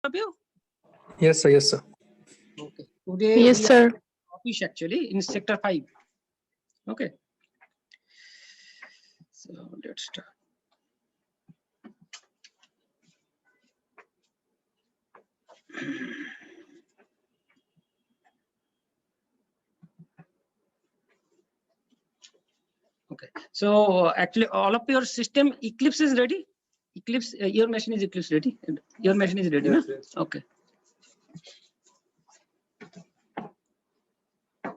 of you? Yes, sir. Yes, sir. Okay. Today Yes, we sir. are in office actually in sector 5. Okay. So let's start. Okay. So actually all of your system Eclipse is ready. Eclipse, your machine is Eclipse ready. Your machine is ready, Yes, no? yes. Okay.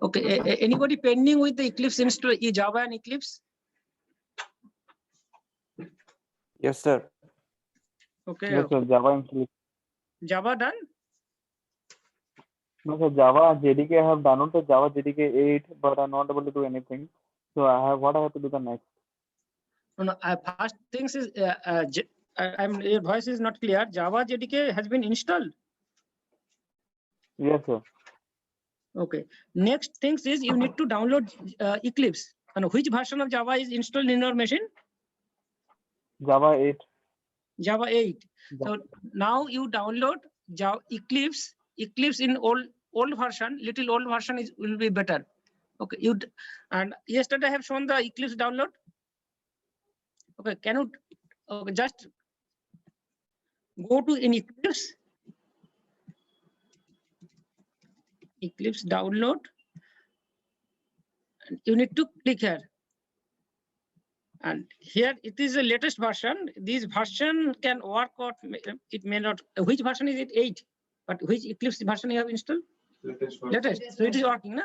Okay. Anybody pending with the Eclipse install Java and Eclipse? Yes, sir. Okay. Yes, sir. Java and Eclipse. Java done? No, sir. Java JDK I have downloaded Java JDK 8, but I'm not able to do anything. So I have to do the next. No, no. First things is your voice is not clear. Java JDK has been installed. Yes, sir. Okay. Next things is you need to download Eclipse. And which version of Java is installed in your machine? Java 8. Java 8. So now you download Java Eclipse. Eclipse in old version, little old version will be better. Okay. And yesterday I have shown the Eclipse download. Okay. Can you just go to in Eclipse? Eclipse download. And you need to click here. And here it is the latest version. This version can work or it may not. Which version is it? 8. But which Eclipse version you have installed? Latest. So it is working, no?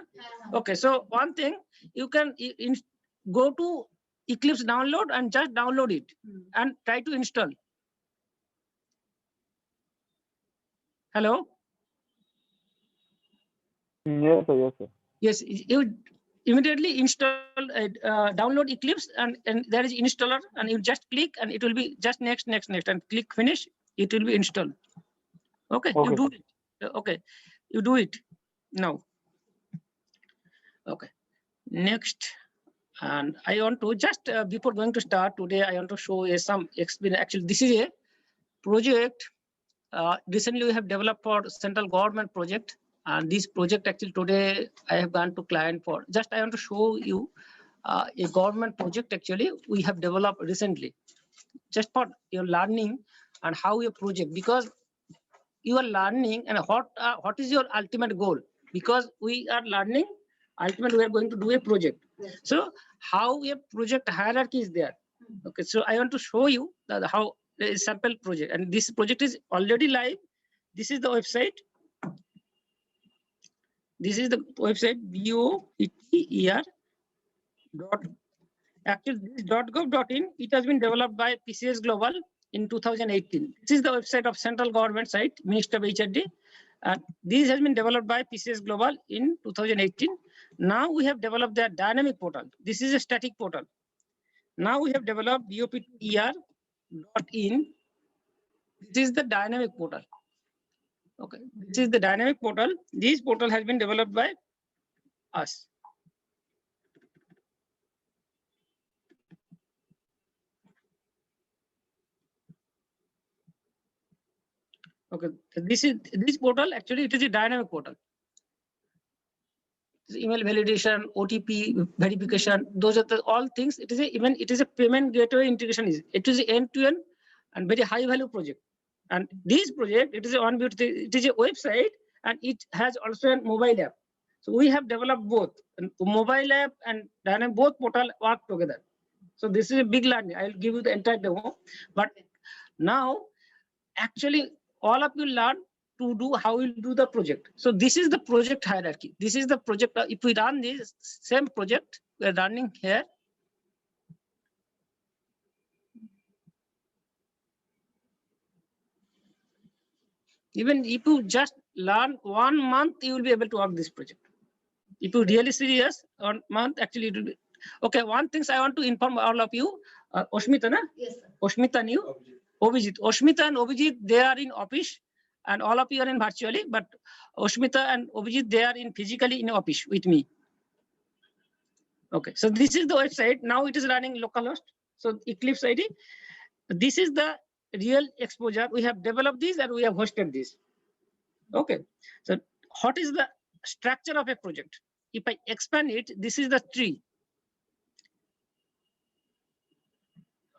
Okay. So one thing you can go to Eclipse download and just download it and try to install. Hello. Yes, sir. Yes, sir. Yes. You immediately install download Eclipse and there is installer and you just click and it will be just next and click finish. It will be installed. Okay. Okay. You do it. Okay. You do it now. Okay. Next. And I want to just before going to start today, I want to show you some experience. Actually, this is a project. Recently, we have developed for central government project. And this project actually today I have gone to client for. Just I want to show you a government project actually we have developed recently. Just for your learning and how your project, because you are learning and what is your ultimate goal? Because we are learning, ultimately we are going to do a project. So how a project hierarchy is there. Okay, so I want to show you that how a sample project, and this project is already live. This is the website. This is the website BOETER. Actually, this .gov.in. It has been developed by PCS Global in 2018. This is the website of central government site, Minister of HRD. And this has been developed by PCS Global in 2018. Now we have developed their dynamic portal. This is a static portal. Now we have developed BOPTER.in. This is the dynamic portal. Okay, this is the dynamic portal. This portal has been developed by us. Okay, this portal actually it is a dynamic portal. Email validation, OTP verification, those are all things. It is a payment gateway integration. It is end-to-end and very high value project. And this project, it is a website and it has also a mobile app. So we have developed both mobile app and dynamic, both portal work together. So this is a big learning. I'll give you the entire demo. But now actually all of you learn to do how we do the project. So this is the project hierarchy. This is the project. If we run this same project, we're running here. Even if you just learn 1 month, you will be able to work this project. If you really serious, 1 month actually it will be. Okay, one thing I want to inform all of you. Oshmita, na? Yes, sir. Oshmita and you? Obhijit. Oshmita and Obhijit, they are in office. And all of you are in virtually, but Oshmita and Obhijit, they are in physically in office with me. Okay, so this is the website. Now it is running localhost. So Eclipse ID. This is the real exposure. We have developed this and we have hosted this. Okay. So what is the structure of a project? If I expand it, this is the tree.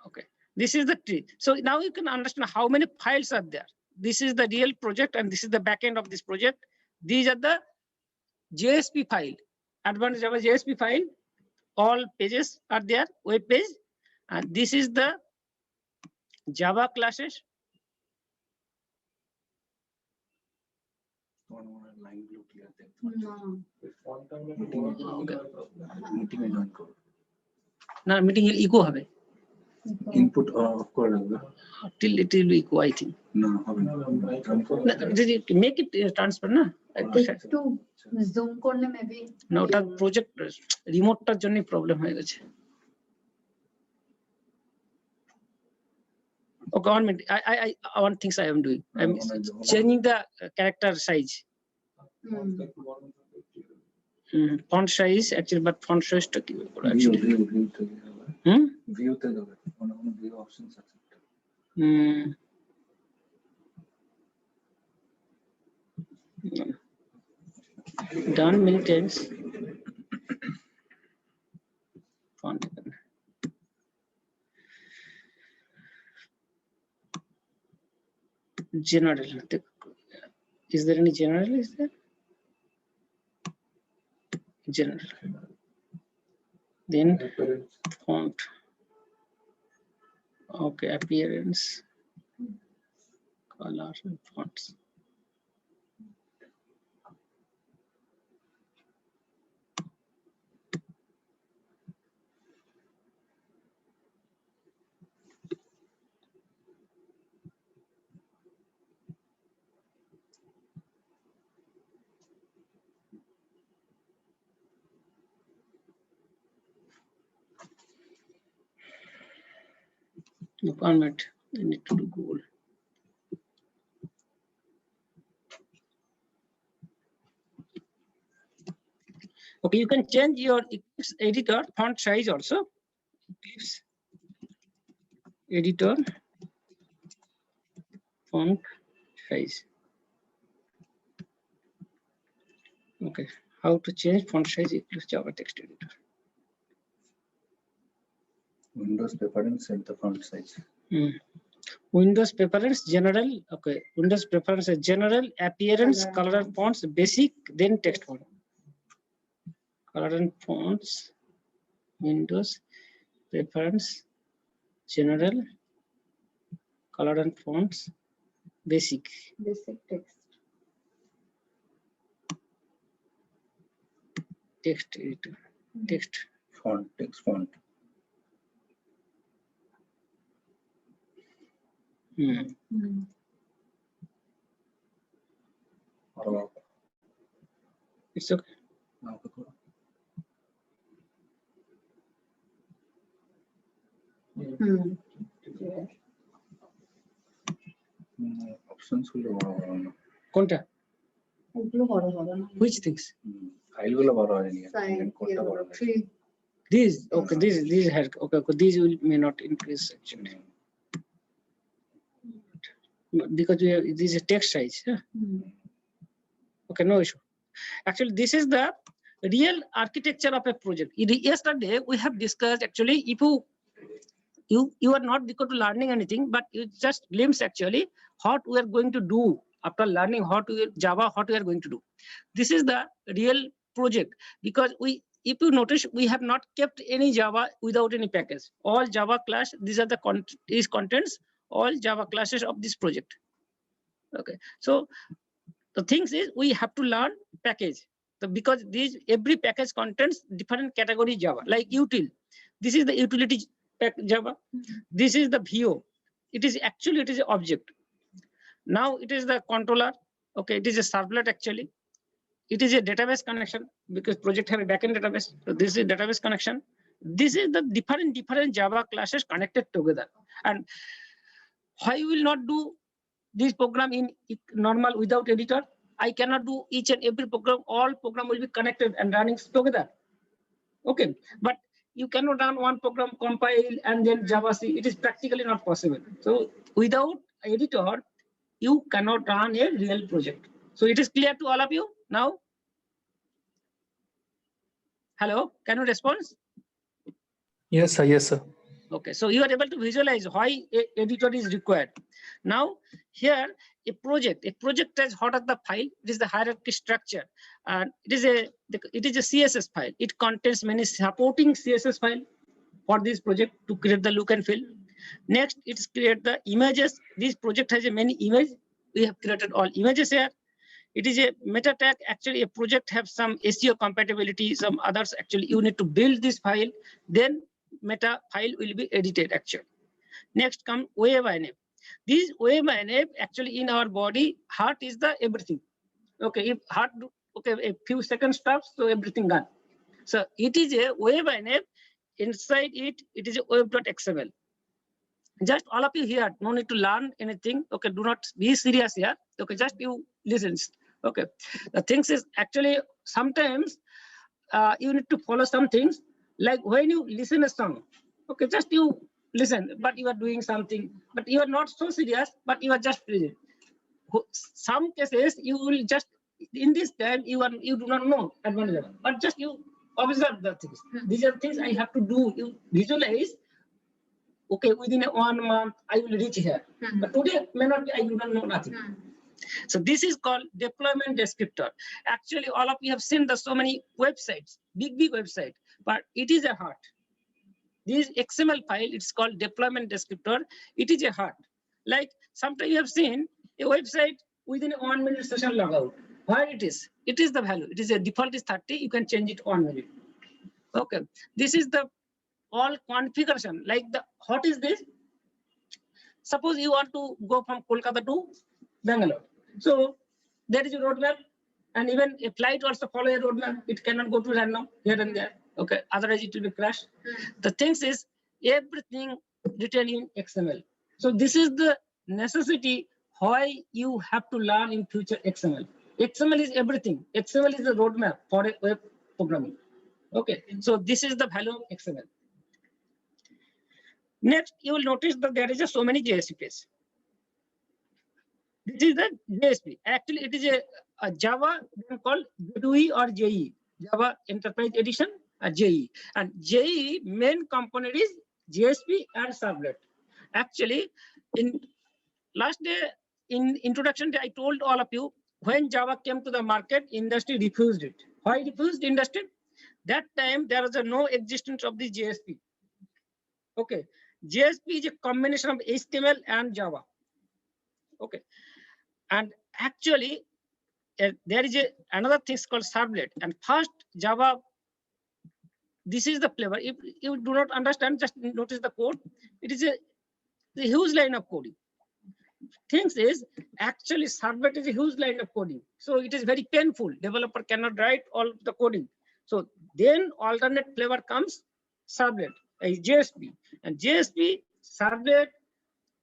Okay. This is the tree. So now you can understand how many files are there. This is the real project and this is the back end of this project. These are the JSP file, Advanced Java JSP file. All pages are there, web page. And this is the Java classes. No. Now meeting echo have Input করে রাখবে till it will echo, I think. না হবে না Did it make it transfer না? একটু zoom করলে maybe না ওটা প্রজেক্ট রিমোটটার জন্য প্রবলেম হয়ে গেছে। Okay, 1 minute. I one things I am doing. I'm changing the character size. Font size actually, but font size to actually. View তে যাবে মানে কোনো ভিউ অপশনস আছে Done many times. Font. General. Is there any general? Is there? General. Then font. Okay, appearance, color, and fonts. One minute, I need to do Google. Okay, you can change your Eclipse editor font size also. Eclipse editor font size. Okay, how to change font size Eclipse Java text editor. Windows preference set the font size. Windows preference general. Okay, Windows preference general, appearance, color and fonts, basic, then text font. Color and fonts, Windows preference general, color and fonts, basic. text. Text editor. Text Font, text font. It's okay. Options গুলো বড় বড় না কোনটা? এগুলো বড় বড় না। Which things? File গুলো বড় হয়নি Sign, কোডটা বড় yeah, tree. These, okay, these have, okay, these will may not increase actually. Because we have, this is text size. Yeah? Okay, no issue. Actually, this is the real architecture of a project. Yesterday, we have discussed actually, if you are not because to learning anything, but you just glimpse actually what we are going to do after learning how to Java, what we are going to do. This is the real project because if you notice, we have not kept any Java without any package. All Java class, these are the contents, all Java classes of this project. Okay, so the things is we have to learn package. So because every package contains different category Java, like util. This is the utility Java. This is the VO. It is an object. Now it is the controller. Okay, it is a servlet actually. It is a database connection because project have a backend database. So this is database connection. This is the different Java classes connected together. And why we will not do this program in normal without editor? I cannot do each and every program. All program will be connected and running together. Okay, but you cannot run one program, compile, and then Java C. It is practically not possible. So without editor, you cannot run a real project. So it is clear to all of you now? Hello, can you respond? Yes, sir. Yes, sir. Okay, so you are able to visualize why a editor is required. Now here a project is what are the file? It is the hierarchy structure, and it is a CSS file. It contains many supporting CSS file for this project to create the look and feel. Next, it's create the images. This project has a many images. We have created all images here. It is a meta tag. Actually, a project have some SEO compatibility, some others. Actually, you need to build this file, then meta file will be edited actually. Next come web INF. This web INF actually in our body, heart is the everything. Okay, if heart, okay, a few seconds stops, so everything gone. So it is a web INF. Inside it is a web.xml. Just all of you here, no need to learn anything. Okay, do not be serious here. Okay, just you listen. Okay, the things is actually sometimes you need to follow some things, like when you listen a song. Okay, just you listen, but you are doing something, but you are not so serious, but you are just listening. Some cases you will just in this time you do not know advantage, but just you observe the things. These are things I have to do. You visualize. Okay, within 1 month, I will reach here. But today may not be, I do not know nothing. So this is called deployment descriptor. Actually, all of you have seen the so many websites, big website, but it is a heart. This XML file, it's called deployment descriptor. It is a heart. Like sometimes you have seen a website within a 1 minute session logout. Where it is the value. It is a default is 30. You can change it 1 minute. Okay, this is the all configuration. Like what is this? Suppose you want to go from Kolkata to Bangalore. So there is a roadmap, and even a flight also follow a roadmap. It cannot go to random here and there. Okay, otherwise it will be crash. The things is everything written in XML. So this is the necessity why you have to learn in future XML. XML is everything. XML is the roadmap for a web programming. Okay, so this is the value of XML. Next, you will notice that there is so many JSPs. This is the JSP. Actually, it is a Java called GUI or JE, Java Enterprise Edition, JE. And JE main component is JSP and servlet. Actually, in last day, in introduction day, I told all of you, when Java came to the market, industry refused it. Why refused industry? That time, there was no existence of the JSP. Okay. JSP is a combination of HTML and Java. Okay, and actually there is another thing called servlet. And first Java, this is the flavor. If you do not understand, just notice the code. It is a huge line of coding. Things is actually servlet is a huge line of coding, so it is very painful. Developer cannot write all the coding. So then alternate flavor comes servlet. JSP, and JSP, servlet,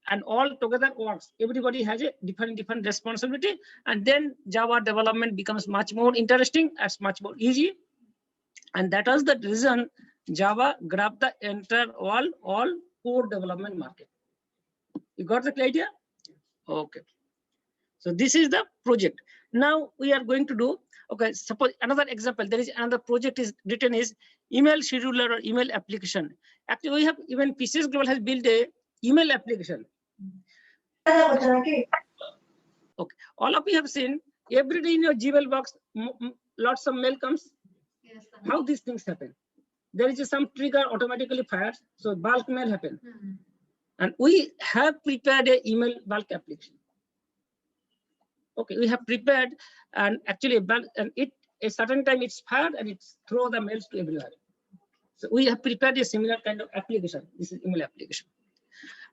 and all together works. Everybody has a different responsibility, and then Java development becomes much more interesting and much more easy. And that is the reason Java grabbed the entire all core development market. You got the idea? Okay. So this is the project. Now we are going to do, okay, suppose another example, there is another project is written is email scheduler or email application. Actually, we have even PCS Global has built a email application. Okay, all of you have seen every day in your Gmail box, lots of mail comes. Yes, sir. How these things happen? There is some trigger automatically fires, so bulk mail happen. And we have prepared a email bulk application. Okay, we have prepared, and actually a certain time it's fired and it's throw the mails to everywhere. So we have prepared a similar kind of application. This is email application.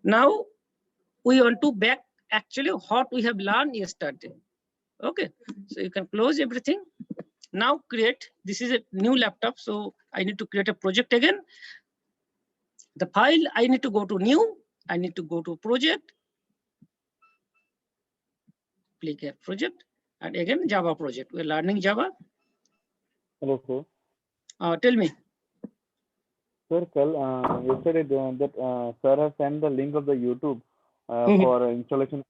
Now we want to back actually what we have learned yesterday. Okay, so you can close everything. Now create, this is a new laptop, so I need to create a project again. The file, I need to go to new, I need to go to project, click here project, and again Java project. We're learning Java. Hello, sir. Tell me. Sir, yesterday that sir has sent the link of the YouTube for installation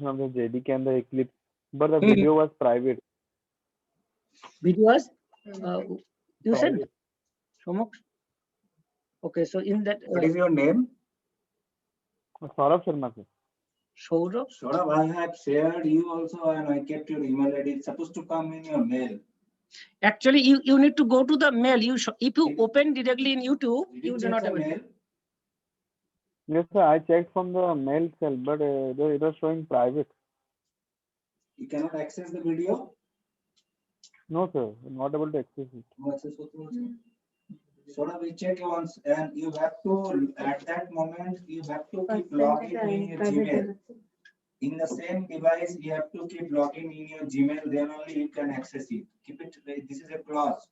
of the JDK and the Eclipse, but the video was private. Videos, you said, Private. Somok? Okay, so in that, What is your name? Saurabh Sharma, sir. Saurabh? Saurabh, I have shared you also and I kept your email ID. It's supposed to come in your mail. Actually, you need to go to the mail. If you open directly in YouTube, Did you you do check not the have it. mail? Yes, sir. I checked from the mail itself, but it was showing private. You cannot access the video? No, sir. I'm not able to access it. No access also. Saurabh, we check once and you have to, at that moment, you have to keep logging in your Gmail. In the same device, you have to keep logging in your Gmail, then only you can access it. Keep it, this is a clause.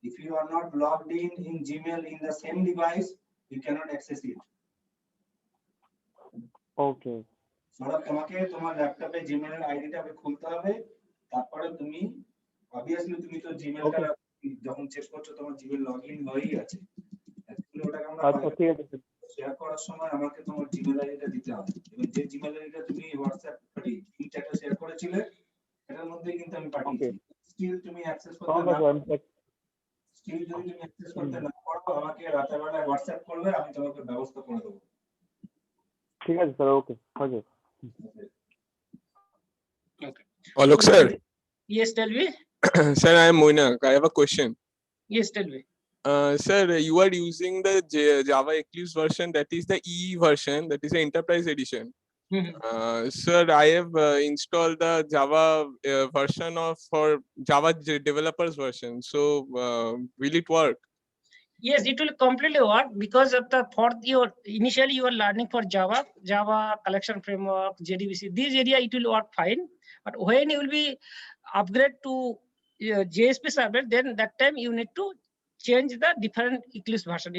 If you are not logged in Gmail in the same device, you cannot access it. Okay. Sourav তোমাকে তোমার ল্যাপটপে Gmail আইডিটা খুলতে হবে তারপরে তুমি obviously তুমি তো জিমেইলটা যখন চেক করছো তোমার জিমেইল লগইন হয়েই আছে অ্যাকচুয়ালি ওটাকে আমরা আচ্ছা ঠিক আছে শেয়ার করার সময় আমাকে তোমার জিমেইল আইডিটা দিতে হবে এবং যে জিমেইল আইডিটা তুমি WhatsApp এই চ্যাটে শেয়ার করেছিলে এটার মধ্যে কিন্তু আমি পাঠিয়েছি স্টিল তুমি অ্যাক্সেস করতে না স্টিল যদি তুমি অ্যাক্সেস করতে না পারো আমাকে রাতের বেলা WhatsApp করবে আমি তোমাকে ব্যবস্থা করে দেব ঠিক আছে sir okay okay Okay. Alok sir. Yes, tell me. Sir, I am Moinak. I have a question. Yes, tell me. Sir, you are using the Java Eclipse version, that is the EE version, that is the Enterprise Edition. Sir, I have installed the Java version for Java developers version. So, will it work? Yes, it will completely work because of initially you are learning for Java collection framework, JDBC. This area it will work fine, but when you will be upgrade to JSP server, then that time you need to change the different Eclipse version.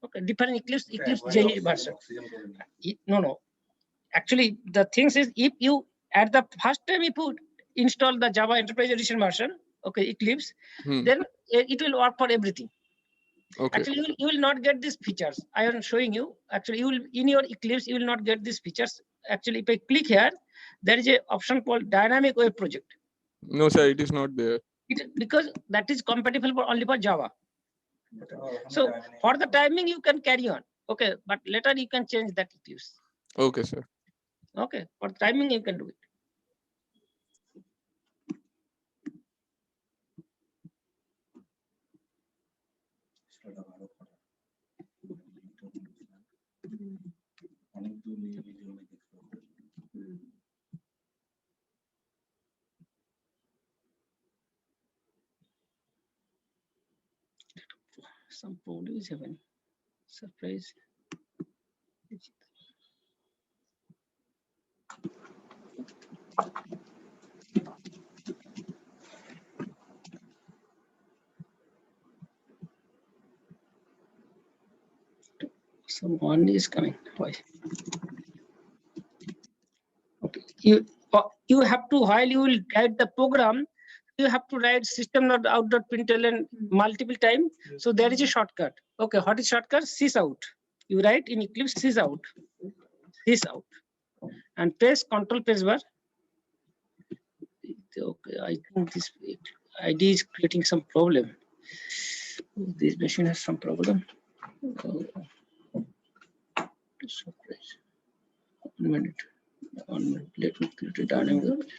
Okay, different Eclipse JE version. No. Actually, the thing is, if you at the first time if you install the Java Enterprise Edition version, okay, Eclipse, then it will work for everything. Okay. Actually, you will not get these features. I am showing you. Actually, you will in your Eclipse, you will not get these features. Actually, if I click here, there is a option called Dynamic Web Project. No, sir, it is not there. Because that is compatible only for Java. So for the timing, you can carry on. Okay, but later you can change that Eclipse. Okay, sir. Okay, for timing, you can do it. Some problem is happening. Surprise. Someone is coming. Why? Okay. You have to, while you will write the program, you have to write system.out.println multiple times. So there is a shortcut. Okay, what is shortcut? Sysout. You write in Eclipse sysout, and press Control spacebar. Okay, I think this ID is creating some problem. This machine has some problem. Surprise. 1 minute. 1 minute. Let me create a dynamic.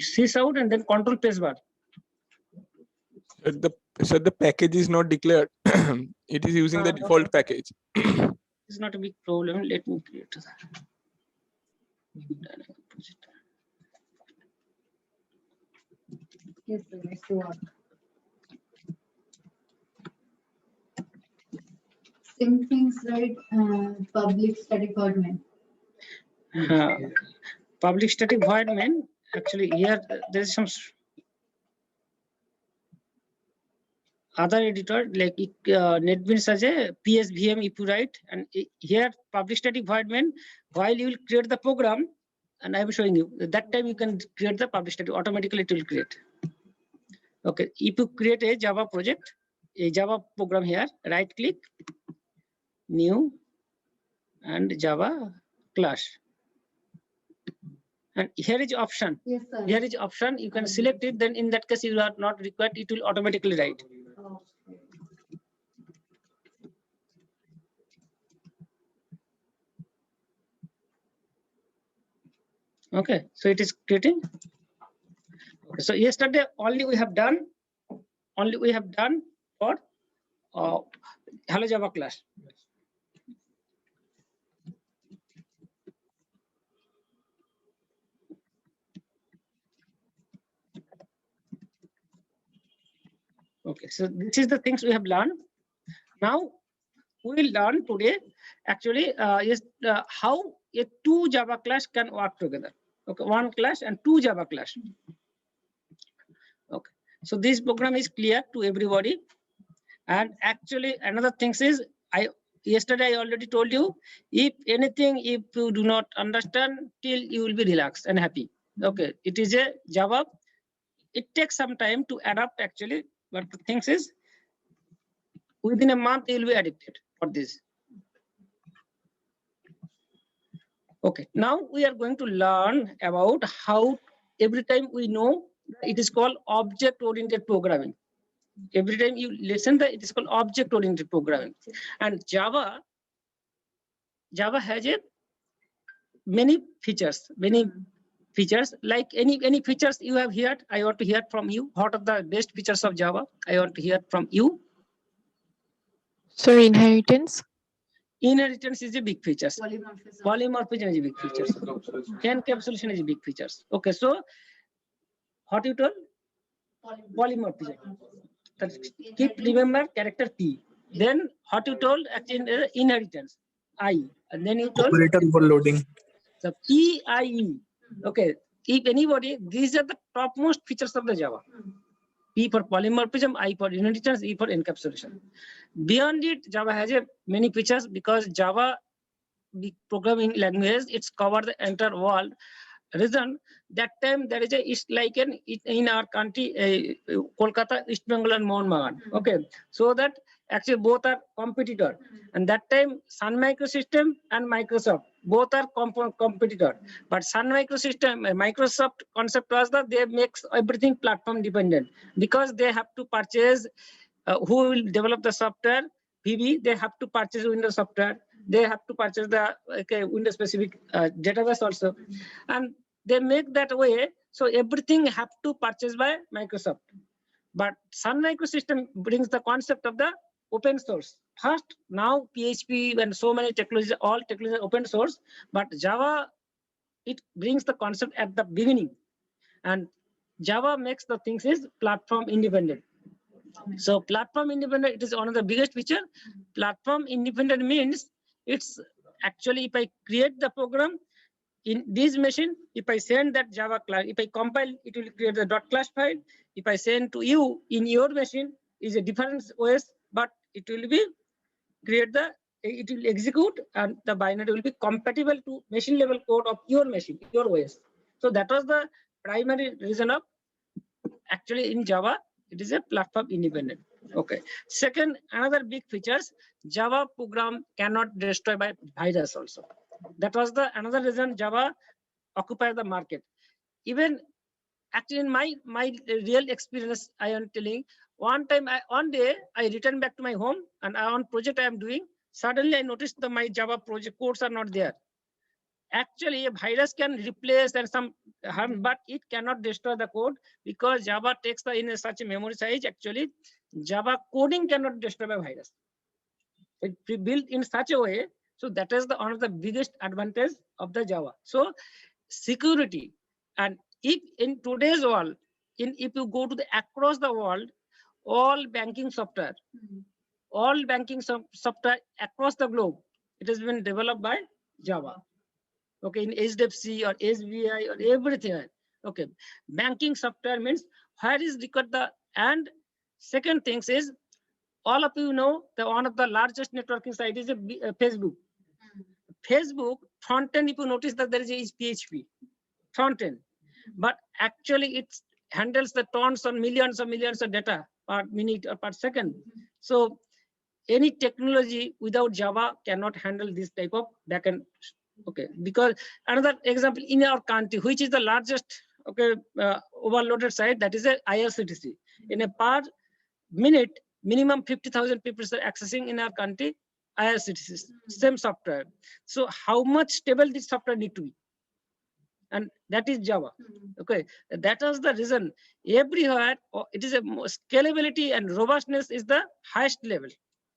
Sysout and then Control spacebar. Sir, the package is not declared. It is using the default package. It's not a big problem. Let me create that. Yes, sir, it's to work. Same things like public static void main. Public static void main. Actually, here there is some other editor like NetBeans has a PSVM if you write, and here public static void main. While you will create the program, and I am showing you that time you can create the public static automatically. It will create. Okay, if you create a Java project, a Java program here, right click, new, and Java class. And here is option. Yes, sir. Here is option. You can select it. Then in that case, you are not required. It will automatically write. Okay. So it is creating. Okay, so yesterday only we have done for Hello Java class. Okay, so this is the things we have learned. Now we will learn today actually is how a two Java class can work together. Okay, one class and two Java class. Okay, so this program is clear to everybody. And actually another thing is yesterday I already told you, if anything, if you do not understand, till you will be relaxed and happy. Okay, it is a Java. It takes some time to adapt actually, but the thing is within a month you will be addicted for this. Okay, now we are going to learn about how every time we know it is called object-oriented programming. Every time you listen that it is called object-oriented programming. And Java has a many features, like any features you have heard. I want to hear from you. What are the best features of Java? I want to hear from you. So inheritance. Inheritance is a big feature. Polymorphism. Polymorphism is a big feature. Encapsulation is a big feature. Okay, so what you told? Polymorphism. Keep remember character P. Then what you told actually inheritance I, and then you told Operator overloading. the PIE. Okay, if anybody, these are the topmost features of the Java. P for polymorphism, I for inheritance, E for encapsulation. Beyond it, Java has a many features because Java, the programming language, it's covered the entire world. Reason that time there is a East like in our country, Kolkata, East Bengal, and Mohun Bagan. Okay, so that actually both are competitor, and that time Sun Microsystem and Microsoft both are competitor. But Sun Microsystem, Microsoft concept was that they make everything platform dependent because they have to purchase who will develop the software. VB, they have to purchase Windows software. They have to purchase the Windows specific database also, and they make that way. So everything have to purchase by Microsoft. But Sun Microsystem brings the concept of the open source. First, now PHP and so many technologies, all technologies are open source. But Java, it brings the concept at the beginning, and Java makes the things is platform independent. So platform independent, it is one of the biggest feature. Platform independent means it's actually if I create the program in this machine, if I send that Java class, if I compile, it will create the .class file. If I send to you in your machine, is a different OS, but it will be it will execute, and the binary will be compatible to machine level code of your machine, your OS. So that was the primary reason of actually in Java, it is a platform independent. Okay. Second, another big features, Java program cannot destroy by virus also. That was the another reason Java occupied the market. Even actually in my real experience, I am telling, one day I returned back to my home, and on project I am doing, suddenly I noticed that my Java project codes are not there. Actually, a virus can replace and some harm, but it cannot destroy the code because Java takes the in such a memory size. Actually, Java coding cannot destroy by virus. It built in such a way. So that is one of the biggest advantage of the Java. So security, and if in today's world, if you go to across the world, all banking software, software across the globe, it has been developed by Java. Okay, in HDFC or SBI or everything. Okay, banking software means where is record the, and second things is, all of you know that one of the largest networking site is Facebook. Facebook front end, if you notice that there is PHP front end, but actually it handles the tons or millions of data. per minute or per second. So any technology without Java cannot handle this type of backend. Okay, because another example in our country, which is the largest overloaded site, that is a IRCTC. In a per minute, minimum 50,000 people are accessing in our country IRCTC, same software. So how much stable this software need to be? And that is Java. Okay, that was the reason everywhere it is a scalability and robustness is the highest level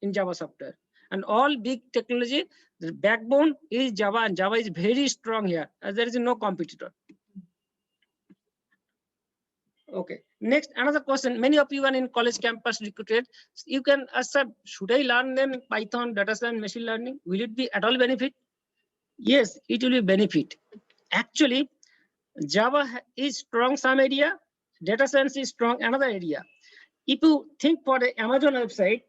in Java software. And all big technology, the backbone is Java, and Java is very strong here, as there is no competitor. Okay, next, another question. Many of you are in college campus recruited. You can ask, should I learn then Python, data science, machine learning? Will it be at all benefit? Yes, it will be benefit. Actually, Java is strong some area, data science is strong another area. If you think for the Amazon website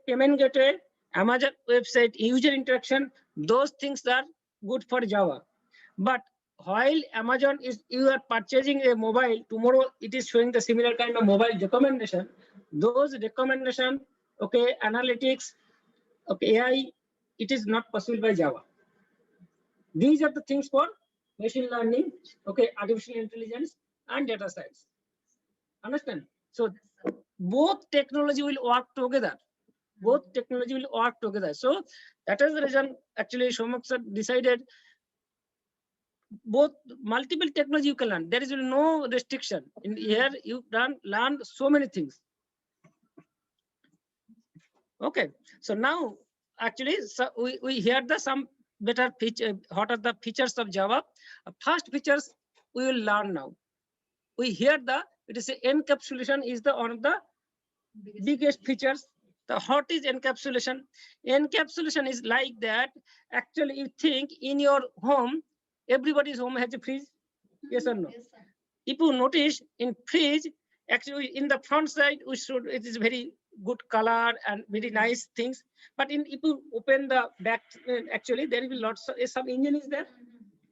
payment gateway, Amazon website user interaction, those things are good for Java. But while Amazon is, you are purchasing a mobile, tomorrow it is showing the similar kind of mobile recommendation. Those recommendation, okay, analytics, okay, AI, it is not possible by Java. These are the things for machine learning, okay, artificial intelligence and data science. Understand? So both technology will work together. Both technology will work together. So that is the reason actually Shomak sir decided both multiple technology you can learn. There is no restriction. In here you can learn so many things. Okay. So now actually so we hear the some better feature. What are the features of Java? First features we will learn now. We hear it is a encapsulation is the one of the biggest features. The what is encapsulation? Encapsulation is like that. Actually, you think in your home, everybody's home has a fridge. Yes or no? Yes, sir. If you notice in fridge, actually in the front side, it is very good color and very nice things. But if you open the back, actually there will be lots of some engine is there.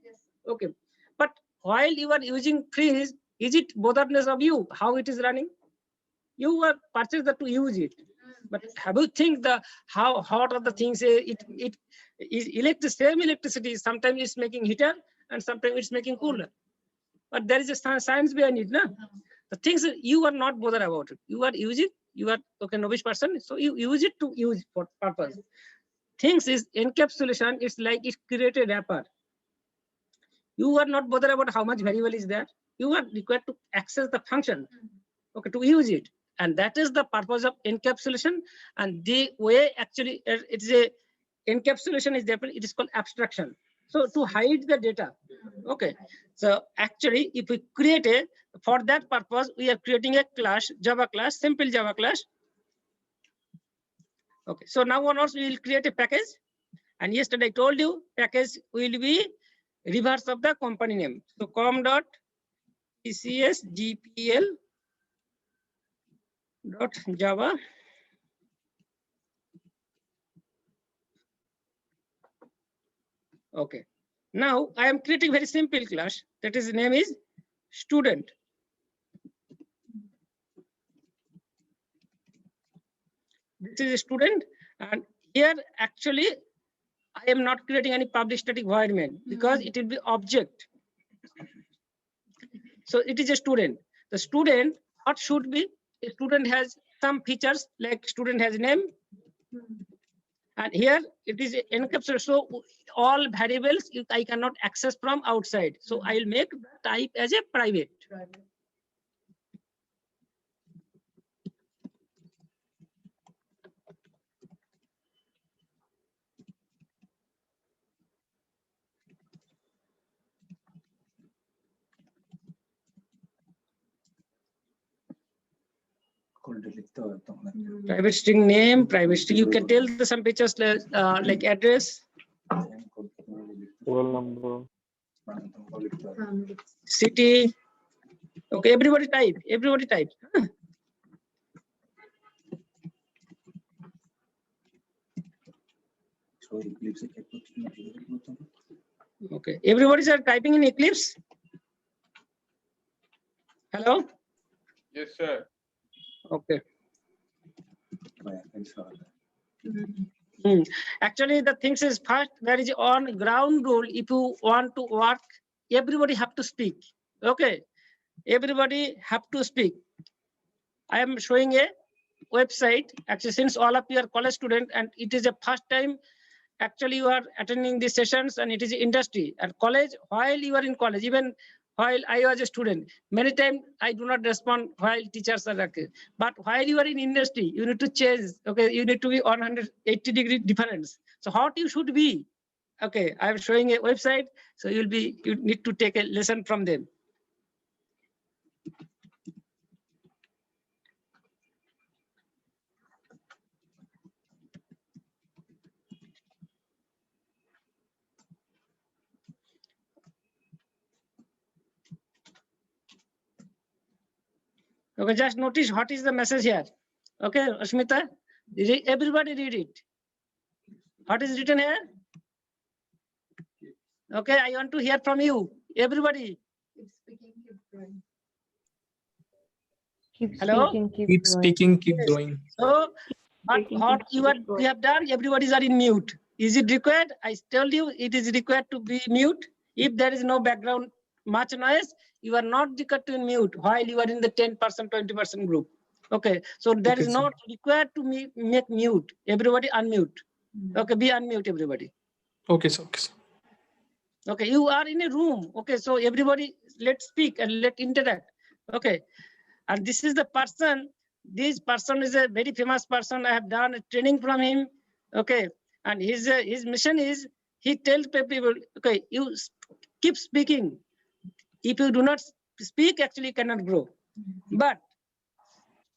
Yes. Okay, but while you are using fridge, is it botherness of you how it is running? You were purchased to use it, but Yes, sir. have you think how hot are the things? It is same electricity. Sometimes it's making heater and sometimes it's making cooler. But there is a science behind it, no? The things that you are not bothered about it. You are using. You are okay, novice person, so you use it to use for purpose. Things is encapsulation. It's like it created a wrapper. You are not bothered about how much variable is there. You are required to access the function, okay, to use it. And that is the purpose of encapsulation. And the way actually it is a encapsulation is different. It is called abstraction. So to hide the data, okay. So actually, if we create for that purpose, we are creating a class, Java class, simple Java class. Okay. So now onwards we will create a package. And yesterday I told you package will be reverse of the company name. So com.tcsgpl.java. Okay. Now I am creating very simple class. That is name is student. This is a student, and here actually I am not creating any public static void main because it will be object. So it is a student. The student, what should be? A student has some features like student has name. And here it is encapsulated. So all variables I cannot access from outside. So I will make the type as a private. Private string name, private string. You can tell the some features like address, Roll number. city. Okay, everybody type. Everybody type. Okay, everybody are typing in Eclipse. Hello. Yes, sir. Okay. Actually, the things is first, there is on ground rule. If you want to work, everybody have to speak. Okay, everybody have to speak. I am showing a website. Actually, since all of you are college student and it is a first time, actually you are attending these sessions and it is industry and college. While you are in college, even while I was a student, many times I do not respond while teachers are okay. But while you are in industry, you need to change. Okay, you need to be 180-degree difference. So what you should be? Okay, I am showing a website. So you need to take a lesson from them. Okay, just notice what is the message here. Okay, Ashmita, everybody read it. What is written here? Okay, I want to hear from you. Everybody. Keep Hello? speaking, Keep speaking, keep Yes. going. So, what you have done, everybody are in mute. Is it required? I told you it is required to be mute. If there is no background much noise, you are not required to mute while you are in the 10%, 20% group. Okay, so there is Okay, sir. not required to make mute. Everybody unmute. Okay, be unmute everybody. Okay, sir. Okay, sir. Okay, you are in a room. Okay, so everybody let's speak and let interact. Okay, and this is the person. This person is a very famous person. I have done a training from him. Okay, and his mission is he tells people, okay, you keep speaking. If you do not speak, actually you cannot grow. But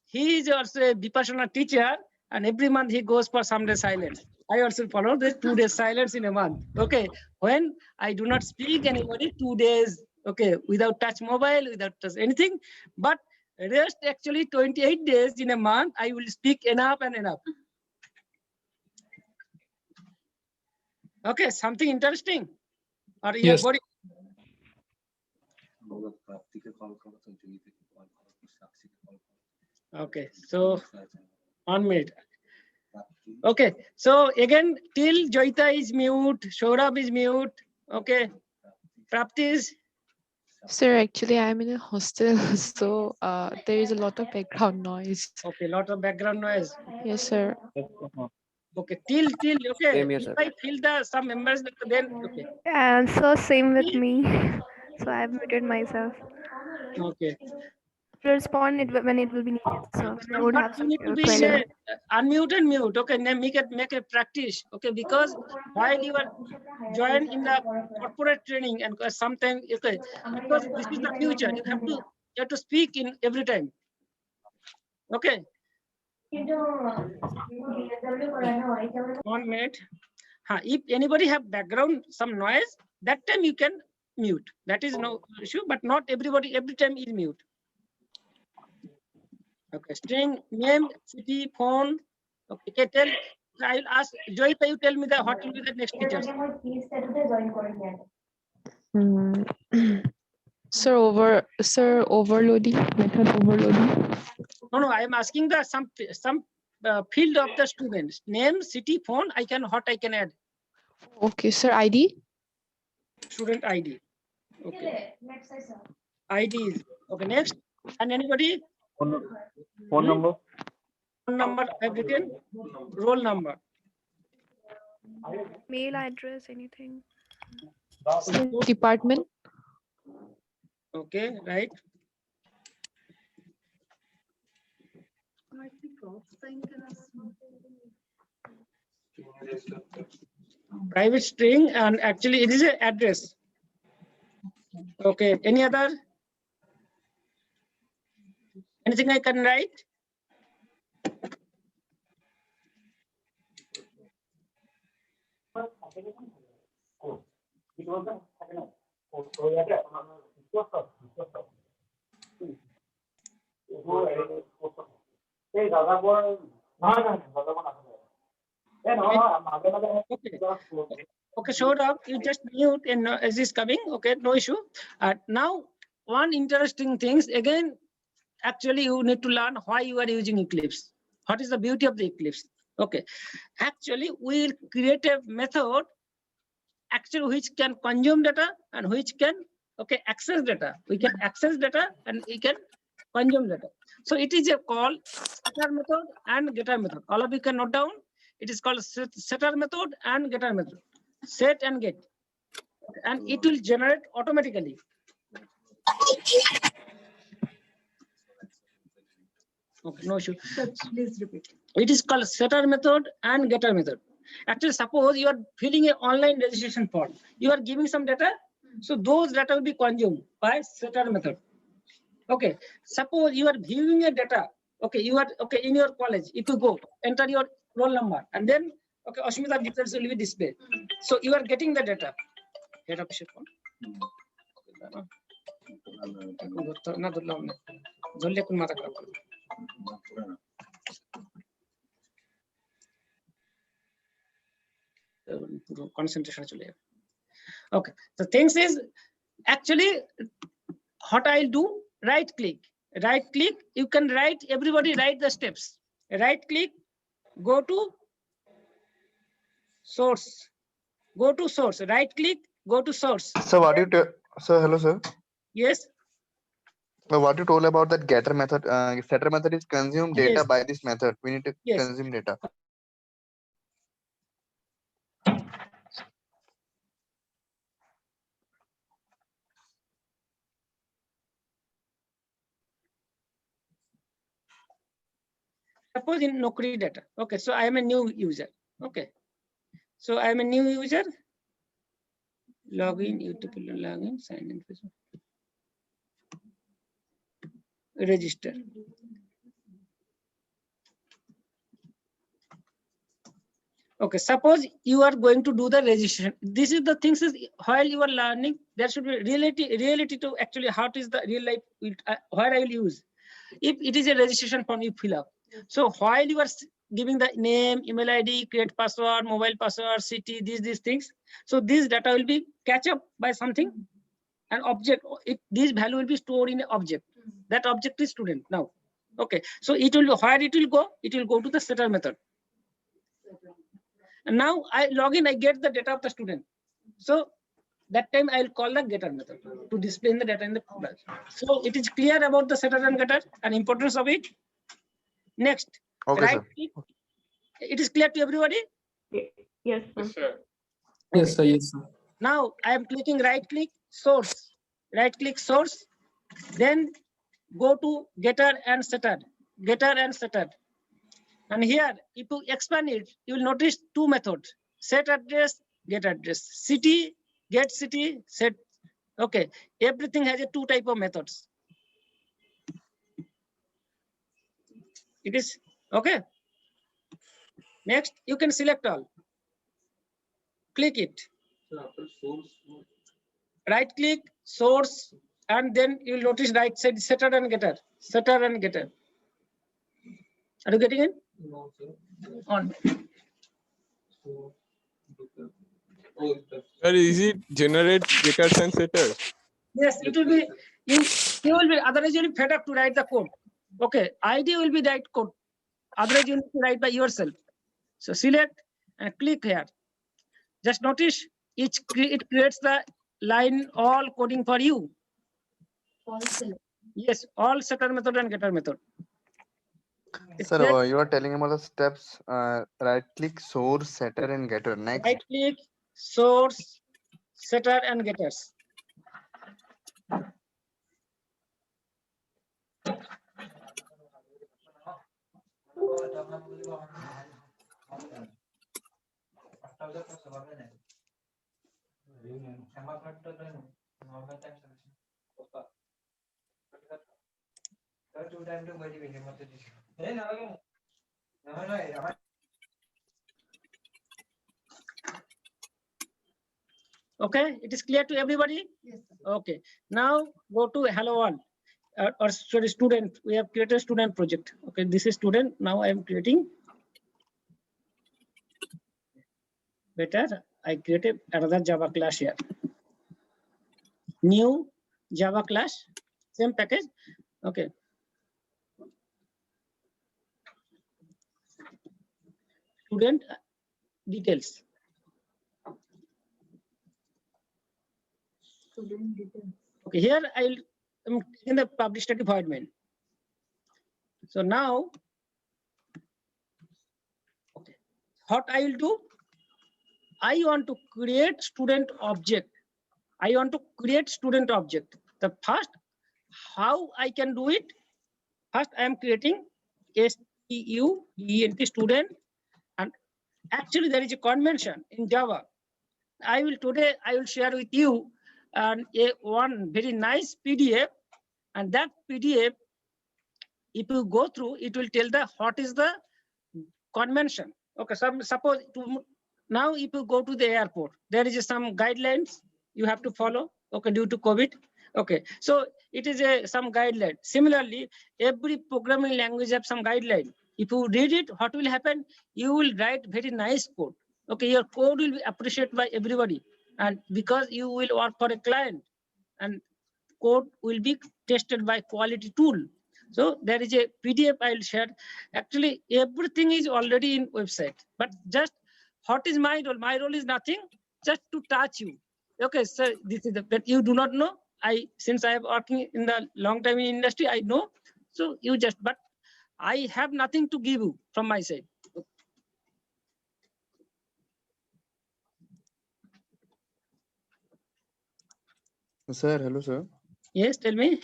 he is also a Vipassana teacher, and every month he goes for some day silence. I also follow the 2 days silence in a month. Okay, when I do not speak anybody, 2 days. Okay, without touch mobile, without touch anything. But rest actually 28 days in a month, I will speak enough and enough. Okay, something interesting, or your Yes. body. Okay, so 1 minute. Okay, so again, till Joita is mute, Saurabh is mute. Okay, Prapti is. Sir, actually, I'm in a hostel, so there is a lot of background noise. Okay, lot of background noise. Yes, sir. Okay, till okay. Same here, If sir. I feel some members, then okay. And so same with me. So I've muted myself. Okay. To respond when it will be needed. So I would But have you some need to be query. unmute and mute. Okay, then make a practice. Okay, because while you are joined in the corporate training and sometimes okay, because this is the future. You have to speak in every time. Okay. 1 minute. If anybody have background, some noise, that time you can mute. That is no issue, but not everybody every time is mute. Okay, string, name, city, phone. Okay, tell. I'll ask Joyita, you tell me what will be the next features. Sir, overloading, method overloading. No, I am asking the some field of the students. Name, city, phone. I can add. Okay, sir, ID. Student ID. Okay. ID is okay. Next, and anybody? Phone number. Phone number I've written. Roll number. Mail address, anything. Department. Okay, right. Private string, and actually it is an address. Okay, any other? Anything I can write? Okay, showed up. You just mute and as is coming. Okay, no issue. Now, one interesting things again. actually you need to learn why you are using Eclipse. What is the beauty of the Eclipse? Okay, actually we'll create a method actually which can consume data and which can access data. We can access data and we can consume data. So it is a call setter method and getter method. All of you can note down. It is called setter method and getter method. Set and get, and it will generate automatically. Okay, no issue. Please repeat. It is called setter method and getter method. Actually, suppose you are filling an online registration form. You are giving some data, so those data will be consumed by setter method. Okay. Suppose you are viewing a data. Okay, you are in your college. If you go, enter your roll number, and then Ashmita details will be displayed. So you are getting the data. Head of shift. Concentration. Okay, the things is actually what I'll do, right click, you can write, everybody write the steps. Right click, go to source, right click, go to source. So what you tell? So hello, sir. Yes. What you told about that getter method, setter method is consume data Yes. by this method. We need to Yes. consume data. Suppose in Naukri data. Okay, so I am a new user. Okay, so I am a new user. Login, YouTube login, sign in, register. Okay, suppose you are going to do the registration. This is the things is while you are learning, there should be reality to actually how is the real life where I will use. If it is a registration form, you fill up. So while you are giving the name, email ID, create password, mobile password, city, these things. So this data will be catch up by something, an object. This value will be stored in an object. That object is student now. Okay, so it will where it will go? It will go to the setter method. And now I log in, I get the data of the student. So that time I'll call the getter method to display in the data in the branch. So it is clear about the setter and getter and importance of it. Next, Okay, right sir. click. It is clear to everybody? Yes, Yes, sir. Yes, sir. Yes, sir. Now I am clicking right click source, then go to getter and setter. And here, if you expand it, you will notice two methods: set address, get address. City, get city, set. Okay, everything has a two type of methods. It is okay. Next, you can select all. Click it. Right click, source, and then you'll notice right side setter and getter. Are you getting it? No, sir. On. Sir, is it generate getters and setters? Yes, it will be. You will be. Otherwise, you will be fed up to write the code. Okay, ID will be write code. Otherwise, you need to write by yourself. So select and click here. Just notice it creates the line all coding for you. Yes, all setter method and getter method. Sir, you are telling about the steps. Right click, source, setter, and getter. Next. Right click, source, setter, and getters. Okay, it is clear to everybody? Yes, sir. Okay, now go to hello world. Or sorry, student. We have created a student project. Okay, this is student. Now I am creating. Better, I created another Java class here. New Java class, same package. Okay. student details. Student details. Okay, here I'm taking the public static void main. So now, okay, what I will do, I want to create student object. I want to create student object. The first, how I can do it? First, I am creating student student, and actually there is a convention in Java. I will share with you one very nice PDF, and that PDF, if you go through, it will tell what is the convention. Okay, suppose now if you go to the airport, there is some guidelines you have to follow. Okay, due to COVID. Okay, so it is some guideline. Similarly, every programming language have some guideline. If you read it, what will happen? You will write very nice code. Okay, your code will be appreciated by everybody, and because you will work for a client, and code will be tested by quality tool. So there is a PDF I'll share. Actually, everything is already in website, but just what is my role? My role is nothing, just to touch you. Okay, so this is that you do not know. Since I am working in the long time in industry, I know. So you just, but I have nothing to give you from my side. Sir, hello sir. Yes, tell me.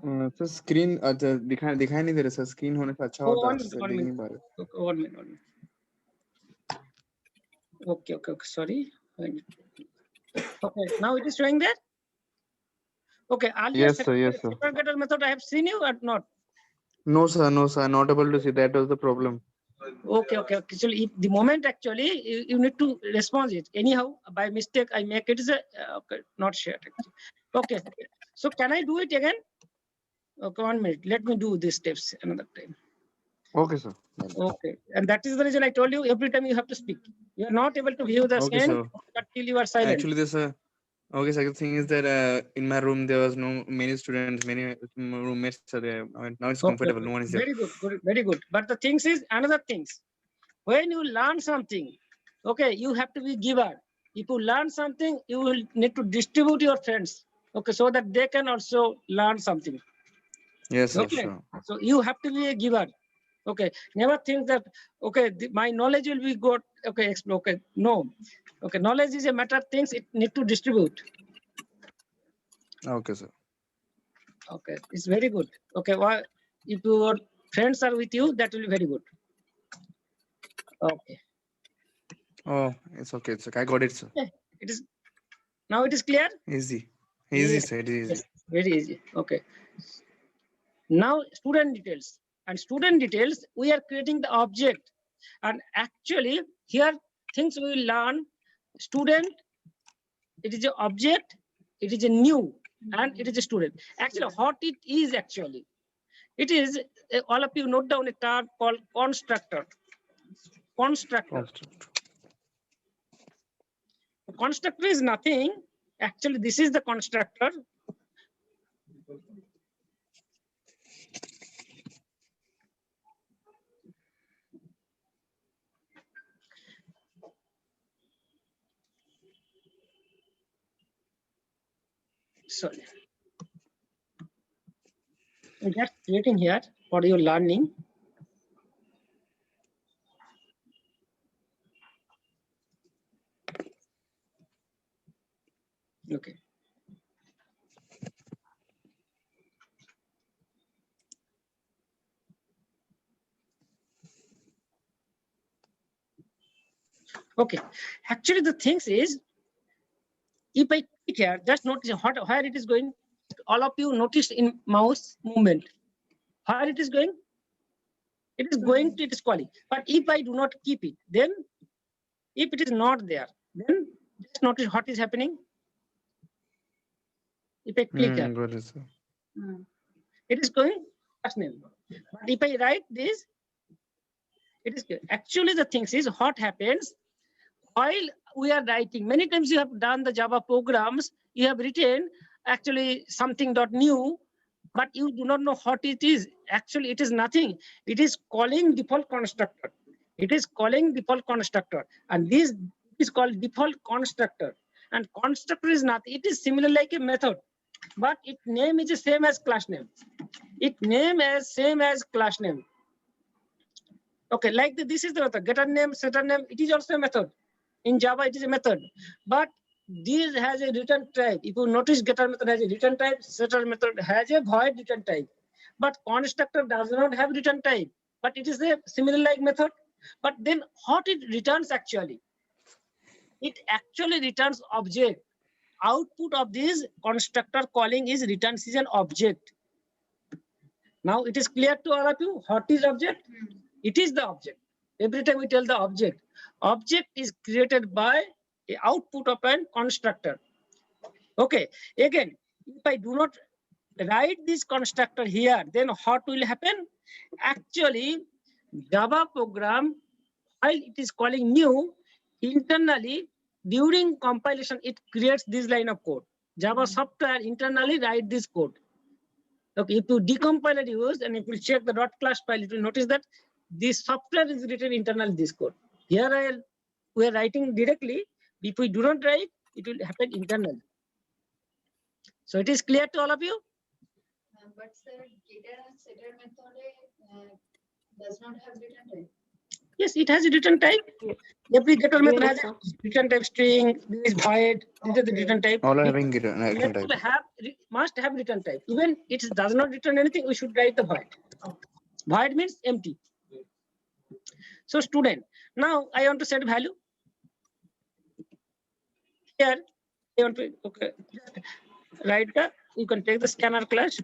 Sir screen अच्छा दिखाई नहीं दे रहा sir screen होने से अच्छा होता है sir देख नहीं पा रहे Okay, 1 minute, 1 minute. Okay, sorry. Okay, now it is showing there. Okay, Yes, sir. Separator method I have seen you or not? No sir, not able to see. That was the problem. Okay. So if the moment actually you need to respond it. Anyhow, by mistake I make it is okay, not shared. Okay, so can I do it again? Okay, 1 minute. Let me do these steps another time. Okay, sir. Okay, and that is the reason I told you every time you have to speak. You are not able to view the Okay, screen sir. until you are silent. Actually, this okay, sir. The thing is that in my room there was many students, many roommates are there. Now it's comfortable. No one is there. Very good. But the things is another things. When you learn something, okay, you have to be giver. If you learn something, you will need to distribute your friends. Okay, so that they can also learn something. Yes, sir. Okay, Sure. so you have to be a giver. Okay, never think that okay, my knowledge will be good. Okay, okay, no. Okay, knowledge is a matter of things. It need to distribute. Okay, sir. Okay, it's very good. Okay, well, if your friends are with you, that will be very good. Okay. Oh, it's okay. It's okay. I got it, sir. It is now. It is clear. Easy, Yes. sir. It is easy. Yes, very easy. Okay. Now student details. And student details, we are creating the object. And actually here things we will learn. Student, it is an object, it is a new, and it is a student. Actually, what it is actually, it is all of you note down a term called constructor. Constructor is nothing. Actually, this is the constructor. Sorry. We are creating here for your learning. Okay. Okay. Actually, the things is, if I click here, just notice where it is going. All of you notice in mouse movement. Where it is going? It is going to its calling. But if I do not keep it, then if it is not there, then just notice what is happening. If I click here, Got it, sir. it is going first name. But if I write this, it is actually the things is what happens while we are writing. Many times you have done the Java programs, you have written actually something .new, but you do not know what it is. Actually, it is nothing. It is calling default constructor. It is calling default constructor, and this is called default constructor. And constructor is not, it is similar like a method, but its name is the same as class name. Its name is same as class name. Okay, like this is the method, getter name, setter name, it is also a method. In Java, it is a method, but this has a return type. If you notice, getter method has a return type, setter method has a void return type, but constructor does not have return type, but it is a similar like method. But then what it returns actually? It actually returns object. Output of this constructor calling is returns is an object. Now it is clear to all of you what is object? It is the object. Every time we tell the object. Object is created by the output of an constructor. Okay, again, if I do not write this constructor here, then what will happen? Actually, Java program, while it is calling new, internally during compilation, it creates this line of code. Java software internally write this code. Okay, if you decompile it use and if you check the .class file, you will notice that this software is written internally this code. Here we are writing directly. If we do not write, it will happen internally. So it is clear to all of you? But sir, getter and setter method does not have return type. Yes, it has a return type. Every getter method has a return type string. This is void. This is the return type. All are having return type. Must have return type. Even it does not return anything, we should write the void. Void means empty. So student, now I want to set value. Here I want to write the, you can take the scanner class.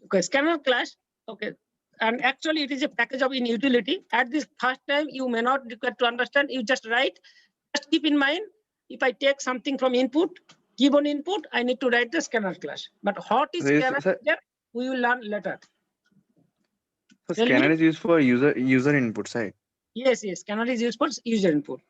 Okay, scanner class. Okay. And actually, it is a package of in utility. At this first time, you may not require to understand. You just write. Just keep in mind, if I take something from input, given input, I need to write the scanner class. But what is scanner? We will learn later. So scanner is used for user input, right? Yes, yes. Scanner is used for user input.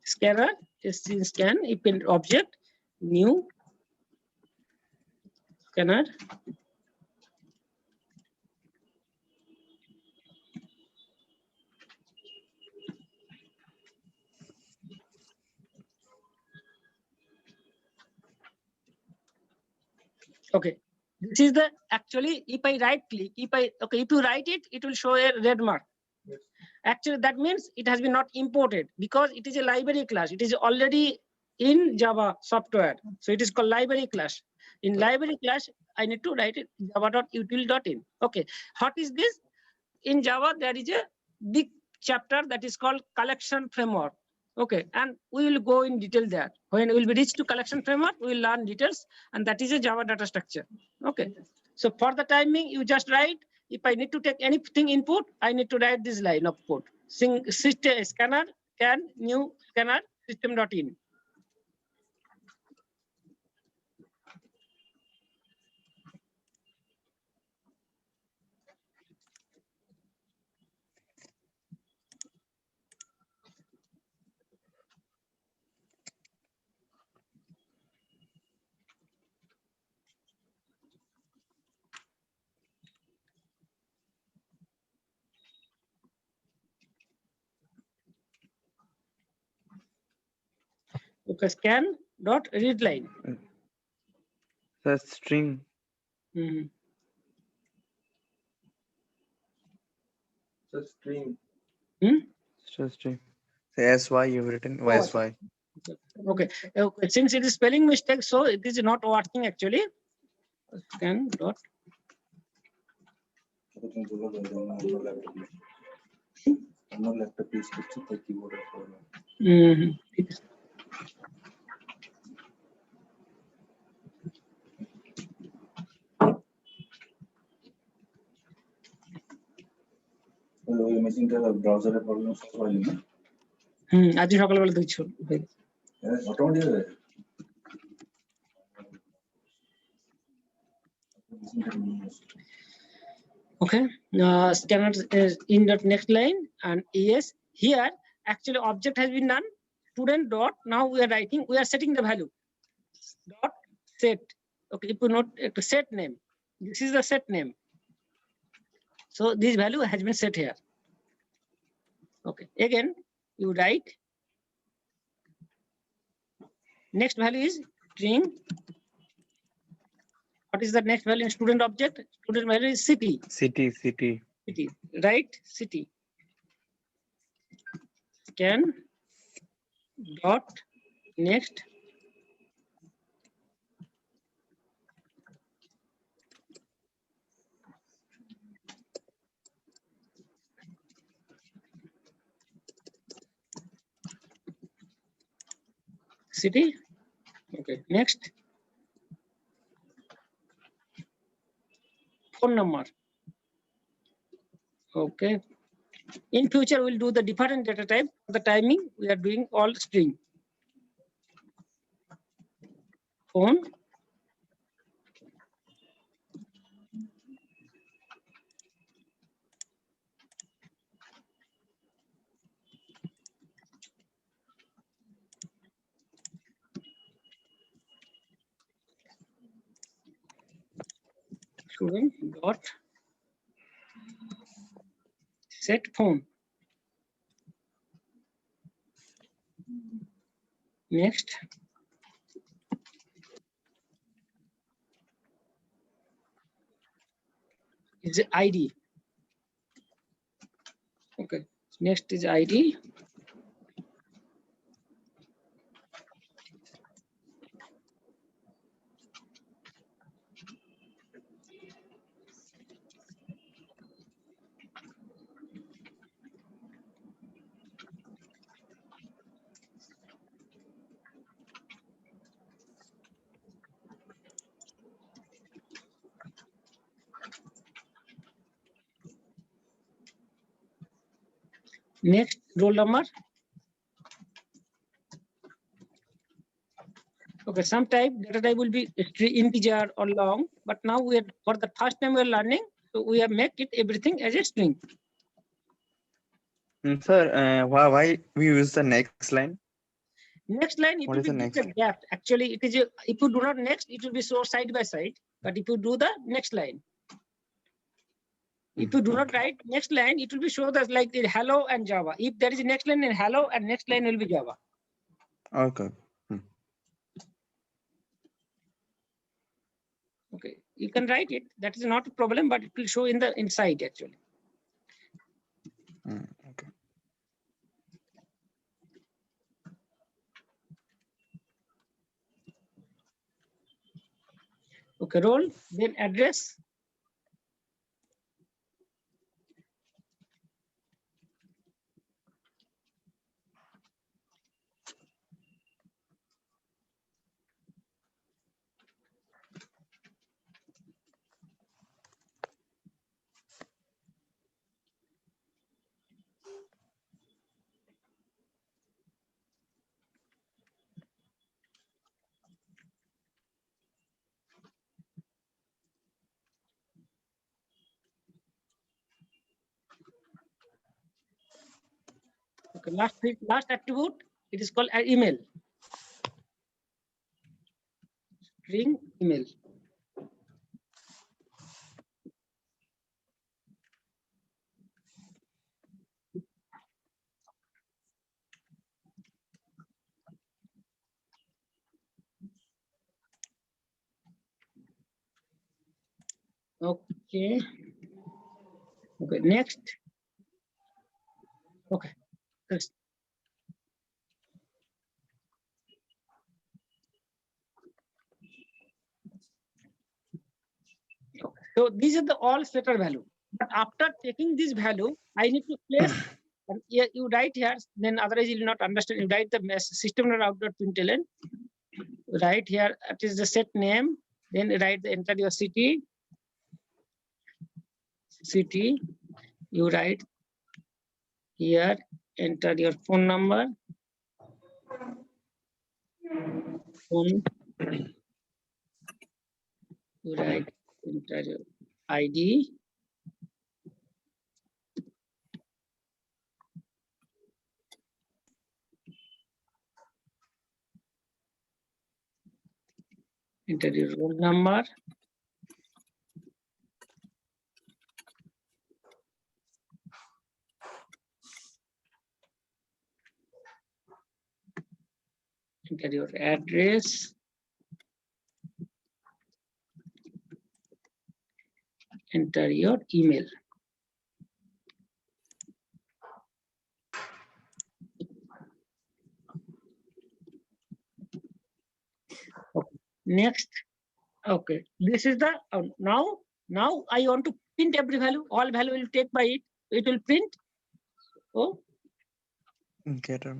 Scanner is in scan, if in object, new scanner. Okay, this is the actually, if I right click, if you write it, it will show a red mark. Yes. Actually, that means it has been not imported because it is a library class. It is already in Java software. So it is called library class. In library class, I need to write it java.util.in. Okay, what is this? In Java, there is a big chapter that is called collection framework. Okay, and we will go in detail there. When we will be reached to collection framework, we will learn details, and that is a Java data structure. Okay, so for the timing, you just write. If I need to take anything input, I need to write this line of code. System scanner can new scanner system.in. Okay, scan dot read line. That's string. Mm-hmm. So string. So string. SY you've written. SY. Okay. Okay. Since it is spelling mistake, so it is not working actually. Scan dot. মেশিনটা ব্রাউজারে problem solve হয়নি না আজ সকালবেলা দিচ্ছ okay. Scanner is in the next line, and yes, here actually object has been done. Student dot, now we are writing, we are setting the value dot set. Okay, if you note a set name, this is the set name, so this value has been set here. Okay, again you write next value is string. What is the next value in student object? Student value is city. City. City, right? City. Scan dot next city. Okay, next phone number. Okay, in future we'll do the different data type. For the timing we are doing all string. Phone, student dot set phone. Next is ID. Okay, next is ID. Next roll number. Okay, some type data type will be integer or long, but now we are for the first time we are learning, so we have make it everything as a string. Sir, why we use the next line? Next line, it What will is be the just a gap. Actually, it is a, if you do not next, it will be so side by side. But if you do the next line, if you do not write next line, it will be show that like the hello and Java. If there is a next line in hello and next line will be Java. Okay. Okay, you can write it. That is not a problem, but it will show in the inside actually. Okay. Okay, role, then address. Okay, last attribute, it is called an email. String email. Okay. Okay, next. Okay. Next. So these are the all setter value. But after taking this value, I need to place. And here you write here, then otherwise you will not understand. You write the system.out.println. Write here, it is the set name. Then write the enter your city. You write here enter your phone number, phone, right, enter your ID, enter your roll number, enter your address, enter your email. Okay. Next, okay, this is the now I want to print every value. All value will take by it. It will print. Oh, Getter.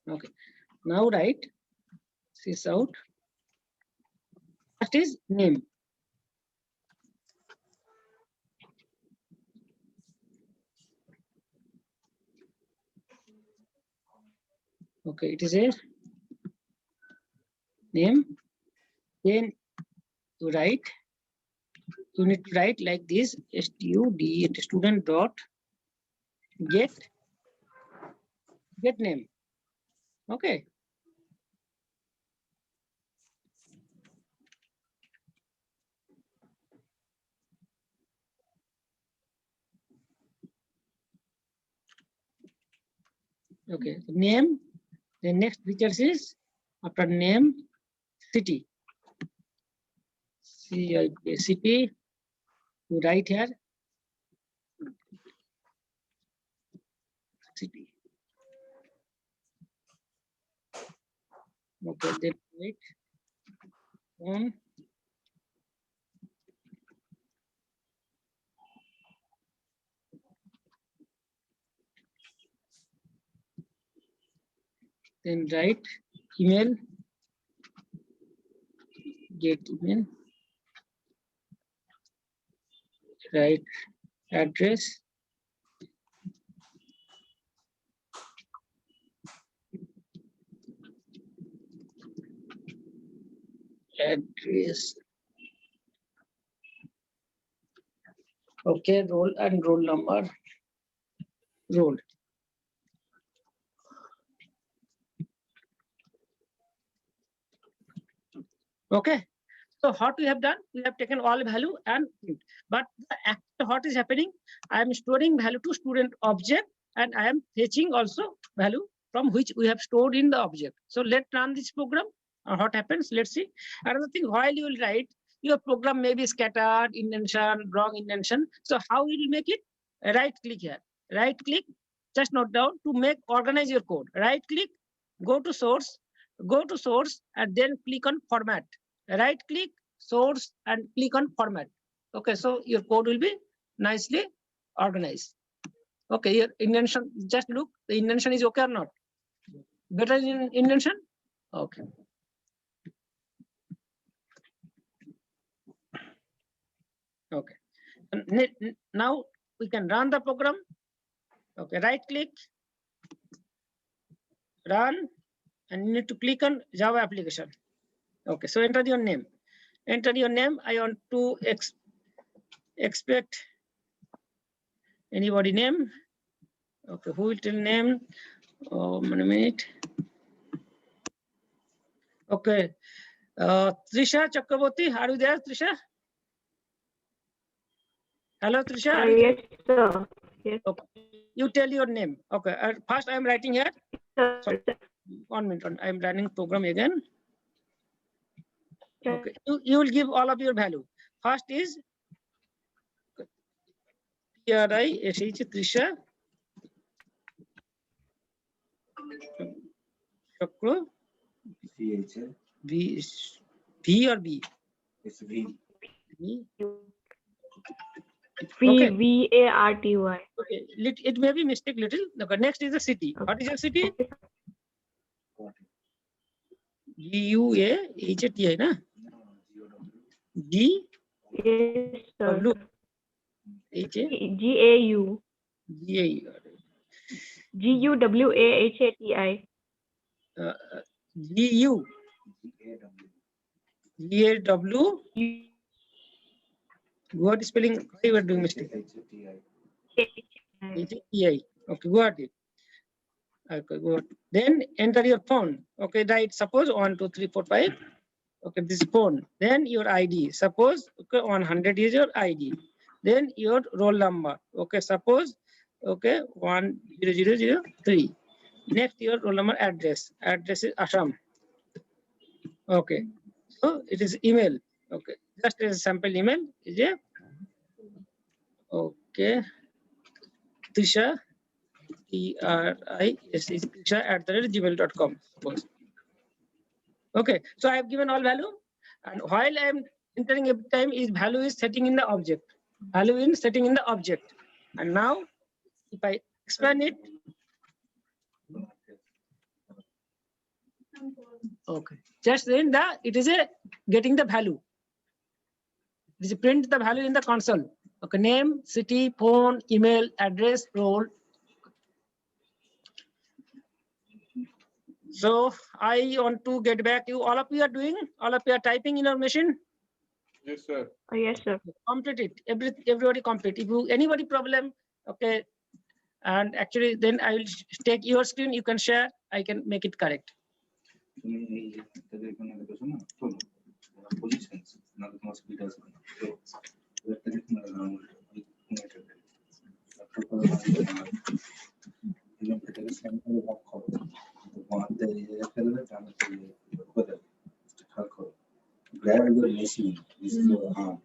okay. Now write this out. First is name. Okay, it is a name. Then you write. You need to write like this: student dot get name. Okay. Okay. Name. The next features is after name, city. City. You write here. City. Okay. Then wait. Phone. Then write email. Get email. Write address. Address. Okay, roll and roll number. Roll. Okay. So what we have done, we have taken all value and print. But what is happening? I am storing value to student object and I am fetching also value from which we have stored in the object. So let's run this program. What happens? Let's see. Another thing, while you will write, your program may be scattered, indentation, wrong indentation. So how you will make it? Right click here. Right click, just note down to make organize your code. Right click, go to source, and then click on format. Right click, source, and click on format. Okay, so your code will be nicely organized. Okay, your indentation, just look, the indentation is okay or not? Better in indentation? Okay. Okay. Now we can run the program. Okay, right click, run, and you need to click on Java application. Okay, so enter your name. Enter your name. I want to expect anybody name. Okay, who will tell name? Oh, 1 minute. Okay, Trisha Chakraborty, are you there, Trisha? Hello, Trisha. Are you Yes, sir. Yes, okay. You tell your name. Okay, first I am writing here. sir. So, 1 minute. I am running program again. Okay, you will give all of your value. First is TRI, Trisha. Chakra. V or B? It's V. V. Okay. VARTY. Okay, it may be mistake little. Okay, next is the city. What is your city? GUAHATI, na? G Yes, sir. W H A GAU. G A GUWAHATI. G U G A W. What is spelling? Why you are doing mistake? HATI. Okay, got it. Okay, good. Then enter your phone. Okay, right. Suppose 1, 2, 3, 4, 5. Okay, this phone. Then your ID. Suppose okay, 100 is your ID. Then your roll number. Okay, suppose okay 10003. Next your roll number address. Address is Assam. Okay, so it is email. Okay, just as a sample email is a okay. Trisha Trisha@gmail.com. Okay, so I have given all value, and while I am entering every time is value is setting in the object. Value in setting in the object, and now if I expand it, okay, just then it is a getting the value. It is a print the value in the console. Okay, name, city, phone, email, address, role. So I want to get back you. All of you are doing. All of you are typing in your machine. Yes, sir. Oh, yes, sir. Complete it. Everybody complete. If you anybody problem, okay, and actually then I will take your screen. You can share. I can make it correct. Grab your machine. This is your arm.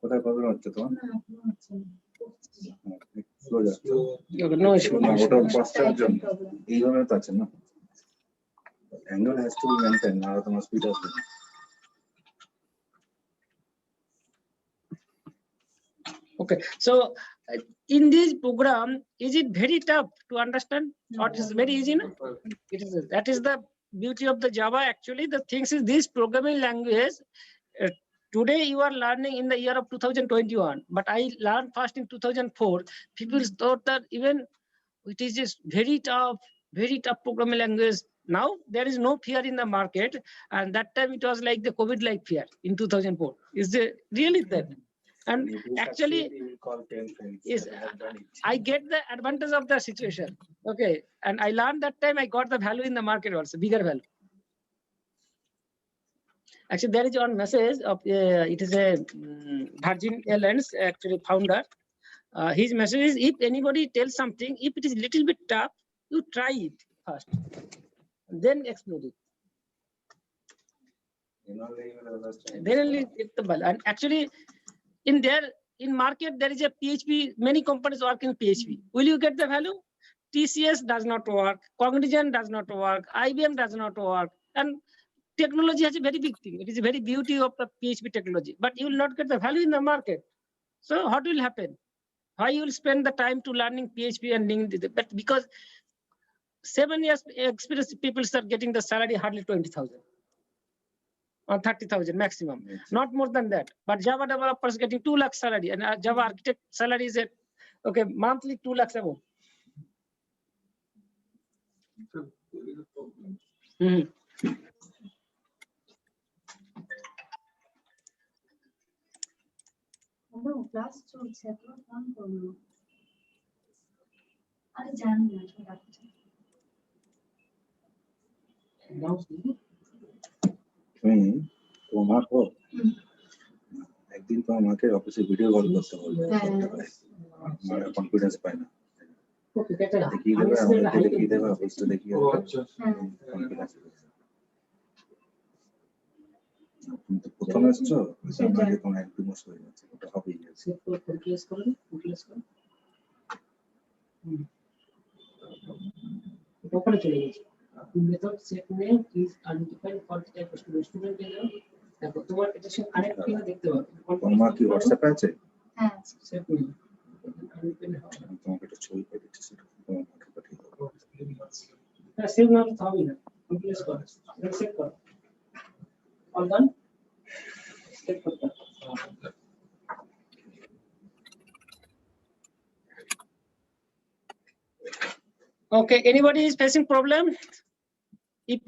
কোথায় problem হচ্ছে তোমার? Slow যাচ্ছে। No issue. না, ওটা পশ্চাৎ জন্য এইভাবে তো আছে না। Angle has to be maintained. না তোমার স্পিড আসবে। Okay, so in this program, is it very tough to understand or it is very easy? No? It is. That is the beauty of the Java. Actually, the things is this programming language. Today you are learning in the year of 2021, but I learned first in 2004. People thought that even it is just very tough programming language. Now there is no fear in the market, and that time it was like the COVID-like fear in 2004. Is it really that? And actually, yes, I get the advantage of the situation. Okay, and I learned that time I got the value in the market also, bigger value. Actually, there is one message of it is a Virgin Airlines actually founder. His message is: if anybody tells something, if it is little bit tough, you try it first, then explode it. Then only it's the value. And actually, in market there is a PHP. Many companies work in PHP. Will you get the value? TCS does not work. Cognizant does not work. IBM does not work. And technology has a very big thing. It is a very beauty of the PHP technology, but you will not get the value in the market. So what will happen? Why you will spend the time to learning PHP and but because 7 years experience people are getting the salary hardly 20,000 or 30,000 maximum, not more than that. But Java developers getting 2 lakh salary, and Java architect salary is at okay monthly 2 lakhs above. Class চলছে তো phone করলো আরে জানি না ছোটা তুমি তোমার একদিন তো আমাকে অফিসে ভিডিও কল করতে বলবে, আমার কনফিডেন্স পায় না। দেখিয়ে দেবে, আমাকে দেখিয়ে দেবে, অফিসটা দেখিয়ে দেবে, কনফিডেন্স। তুমি তো প্রথম এসছো, তোমার 1-2 মাস হয়ে যাচ্ছে, ওটা হবেই। সেভ করে ক্লোজ করুন, ক্লোজ করুন। ওপরে চলে গেছে। Method set name is undefined for the type of student এর জন্য। দেখো তোমার এটা সে কানেক্ট কিনা দেখতে পাবে। তোমার কি হোয়াটসঅ্যাপ আছে? হ্যাঁ সেট নেম আনডিফাইন্ড হবে। তোমাকে একটা ছবি পাঠিয়েছি, সেটা তোমাকে পাঠিয়ে দেবো। হ্যাঁ সেভ না তো হবে না। ক্লোজ করো, সেভ করো। অল ডান, সেভ করতে হবে। Okay, anybody is facing problem? If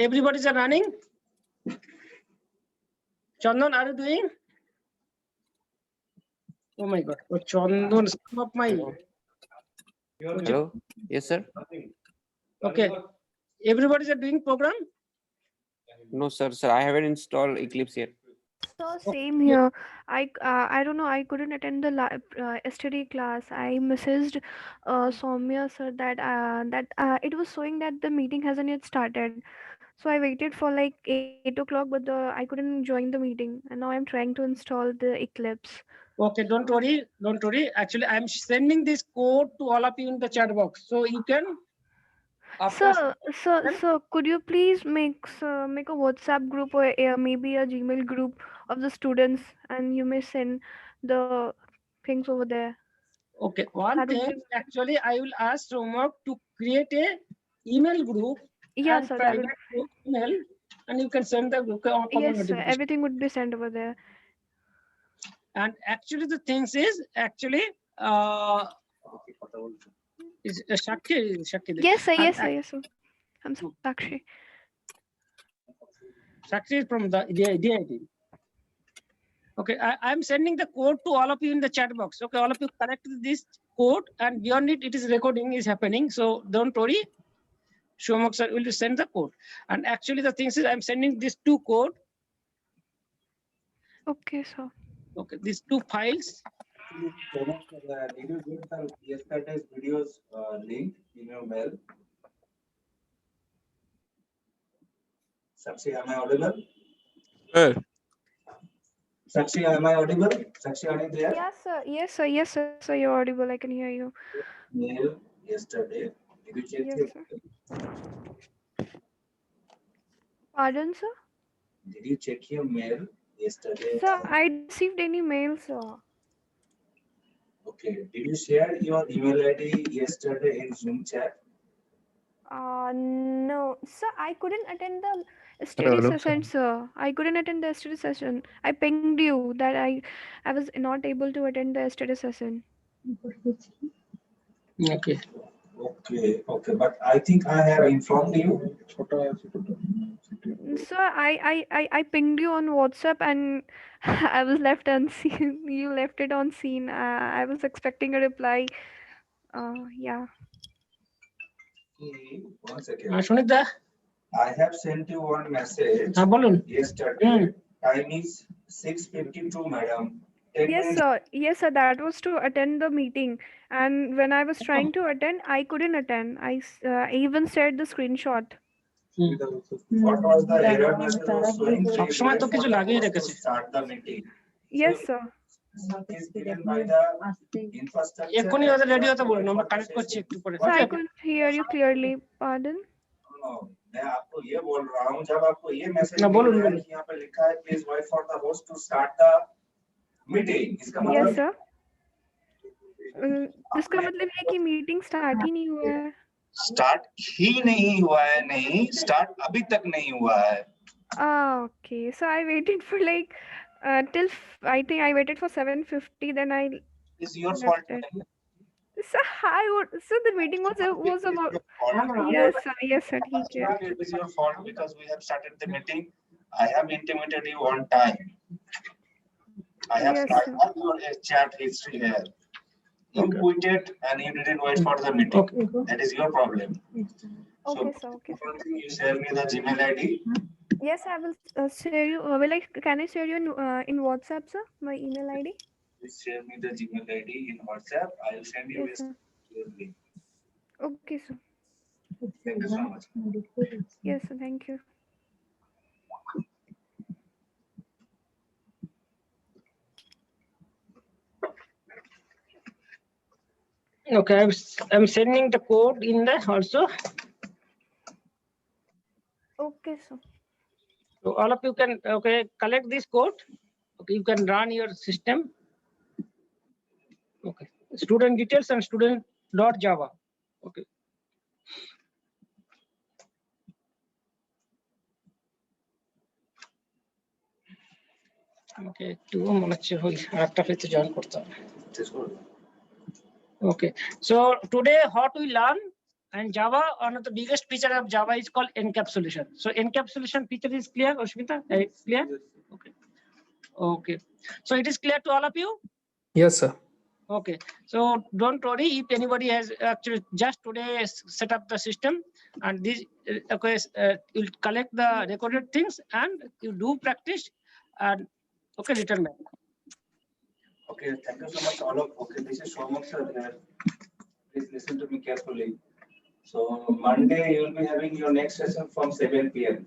everybody is running, Chandan, are you doing? Oh my God, oh, Chandan, some of my. Hello. Yes, sir. Okay, everybody is doing program. No, sir. Sir, I haven't installed Eclipse yet. So same here. I don't know. I couldn't attend the yesterday class. I messaged Soumya sir that it was showing that the meeting hasn't yet started. So I waited for like 8 o'clock, but I couldn't join the meeting. And now I'm trying to install the Eclipse. Okay, don't worry, don't worry. Actually, I'm sending this code to all of you in the chat box, so you can. So could you please make a WhatsApp group or maybe a Gmail group of the students, and you may send the things over there. Okay, one That would thing. be- Actually, I will ask Romak to create a email group. Yeah, and sir. That would, private email, and you can send the group. yes, sir. Everything would be sent over there. And actually, the things is actually is Shakti. Yes, sir. And Yes, sir. Yes, sir. I'm Sakshi. Shakti is from the DIT. Okay, I'm sending the code to all of you in the chat box. Okay, all of you connect to this code, and beyond it, it is recording is happening. So don't worry. Shomak sir will send the code. And actually, the things is I'm sending these two code. Okay, sir. Okay, these two files. Did you get the yesterday's videos link in your mail? Sakshi, am I audible? Sir. Sakshi, am I audible? Sakshi, are you there? Yes, sir. Yes, sir. Yes, sir. So you're audible. I can hear you. Mail yesterday. Did you check Yes, your sir. Pardon, sir? Did you check your mail yesterday? Sir, I received any mail, sir. Okay. Did you share your email ID yesterday in Zoom chat? No, sir. I couldn't attend the study Hello, session, sir. I couldn't attend the study session. I pinged you that I was not able to attend the study session. Okay. Okay. But I think I have informed you. Sir, I pinged you on WhatsApp and I was left unseen. You left it on scene. I was expecting a reply. Yeah. One second. Sunita. I have sent you one message yesterday. Time is 6:52, madam. 10 Yes, minutes. sir. Yes, sir. That was to attend the meeting. And when I was trying to attend, I couldn't attend. I even shared the screenshot. What was the error message was showing? সবসময় তো কিছু লাগিয়ে রেখেছে। Start the meeting. Yes, sir. Is given by the infrastructure. এক্ষুনি ওদের ready হতে বলুন, আমরা কানেক্ট করছি একটু পরে। So I couldn't hear you clearly. Pardon? No, मैं आपको ये बोल रहा हूँ, जब आपको ये मैसेज ना, बोलो, मिल रहा है बोलो। कि यहाँ पे लिखा है please wait for the host to start the meeting, इसका Yes, मतलब sir. इसका मतलब है कि मीटिंग स्टार्ट ही नहीं हुआ है। स्टार्ट ही नहीं हुआ है, नहीं स्टार्ट अभी तक नहीं हुआ है। Okay. So I waited for like till I think I waited for 7:50. Then I Is your left fault it. नहीं? So the meeting was about. Fault. Yes, sir. Yes, sir. ठीक है. It is your fault because we have started the meeting. I have intimated you on time. I have Yes, started your chat history here. You quitted and you didn't wait for the meeting. That is your problem. Okay, sir. Okay, sir. You share me the Gmail ID. Yes, I will share you. Can I share you in WhatsApp, sir? My email ID. Please share me the Gmail ID in WhatsApp. I will send you Yes, sir. your link. Okay, sir. Thank you so much. Yes, sir. Thank you. Okay, I'm sending the code in there also. Okay, sir. So all of you can collect this code. Okay, you can run your system. Okay, student details and student.java. Okay. Okay, okay. So today what we learn and Java, one of the biggest feature of Java is called encapsulation. So encapsulation feature is clear, Ashmita? It's clear? Okay. Okay. So it is clear to all of you? Yes, sir. Okay. So don't worry if anybody has actually just today set up the system and this you'll collect the recorded things and you do practice and return back. Okay, thank you so much, all of. Okay, this is Somak sir here. Please listen to me carefully. So Monday you will be having your next session from 7 p.m.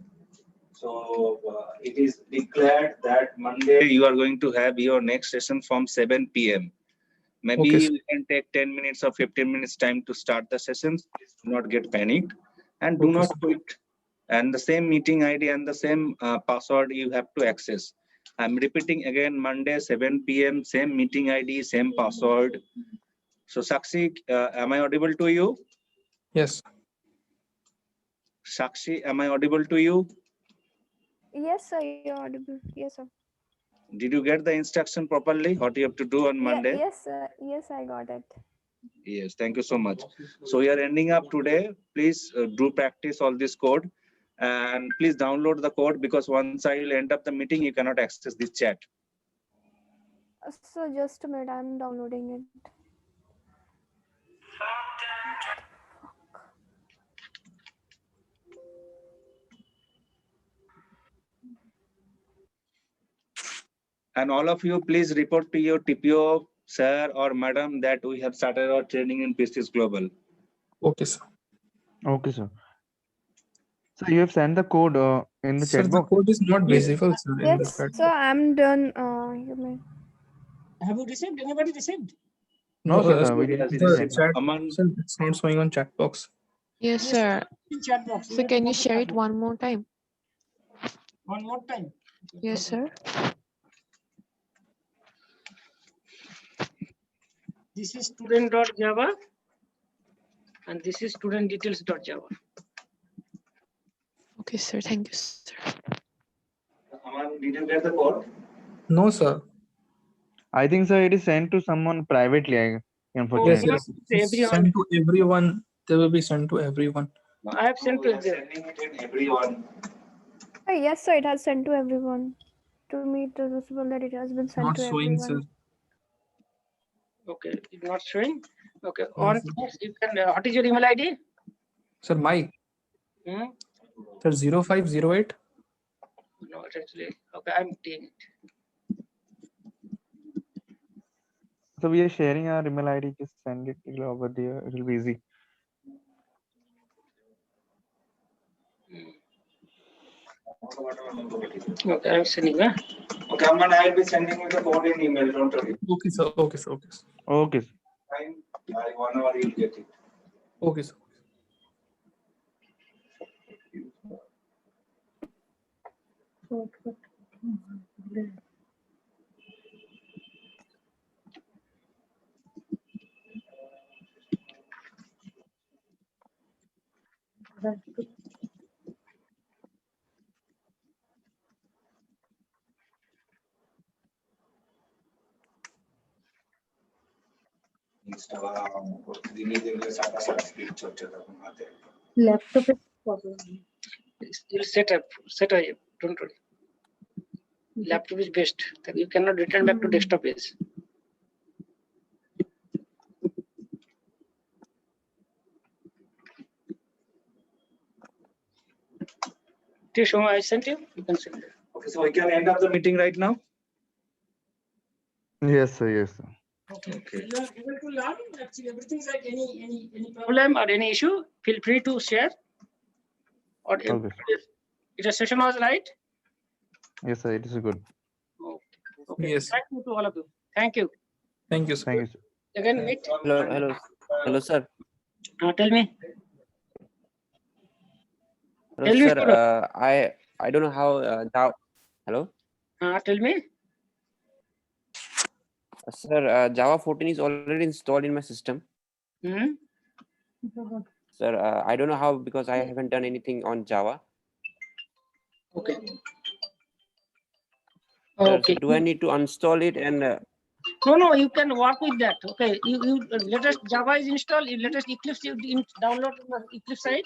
So it is declared that Monday you are going to have your next session from 7 p.m. Maybe Okay, sir. you can take 10 minutes or 15 minutes time to start the sessions. Please do not get panicked and do Okay, not sir. quit. And the same meeting ID and the same password you have to access. I'm repeating again, Monday 7 p.m. same meeting ID, same password. So Sakshi, am I audible to you? Yes. Sakshi, am I audible to you? Yes, sir, you're audible. Yes, sir. Did you get the instruction properly? What you have to do on Monday? Yes, sir. Yes, I got it. Yes, thank you so much. So we are ending up today. Please do practice all this code and please download the code because once I will end up the meeting, you cannot access this chat. So just a minute, I'm downloading it. And all of you, please report to your TPO, sir or madam that we have started our training in PCS Global. Okay, sir. Okay, sir. So you have sent the code in the Sir, chat the box. code is not visible, sir, in the Yes, chat. sir, I'm done. You may. Have you received? Anybody received? No, sir. sir, We didn't see the the chat. chat, Aman, sir, it's not showing on chat box. Yes, sir. In chat box. So can you share it one more time? One more time. Yes, sir. This is student.java and this is student details.java. Okay, sir. Thank you, sir. Aman, did you get the code? No, sir. I think, sir, it is sent to someone privately, Yes, unfortunately. yes. It's sent to everyone. They will be sent to everyone. I have sent to We are sending it in everyone. Yes, sir, it has sent to everyone. To me, it is visible that it has been sent Not to showing, sir. everyone. Okay, it's not showing. Okay, No, on sir. you can. What is your email ID? Sir, Mike. Hmm? Sir, 0508. No, it's actually okay. I'm taking it. So we are sharing our email ID. Just send it over there. It will be easy. Okay, I'm sending. Okay, Aman, I will be sending you the code in email. Don't worry. Okay, sir. Okay, sir. Okay, sir. Okay, sir. Fine. By 1 hour you'll get it. Okay, sir. Laptop is problem. You'll set up. Don't worry. Laptop is best. You cannot return back to desktop page. Show I sent you. You can send it. Okay, so we can end up the meeting right now. Yes, sir. Yes, sir. Okay. You are able to learn. Actually, everything is like any problem or any issue. Feel free to share. Or if the session was right. Yes, sir. It is good. Okay. Yes. Thank you to all of you. Thank you. Thank you, sir. Thank you, sir. Again, meet. Hello. Hello, sir. Tell me. Hello, Tell me, sir. Saurabh. I don't know how. Hello, Tell me. sir. Java 14 is already installed in my system. Sir, I don't know how because I haven't done anything on Java. Okay. Sir, Okay. so do I need to uninstall it and? No, you can work with that. Okay, you latest Java is installed. You latest Eclipse you download from the Eclipse site.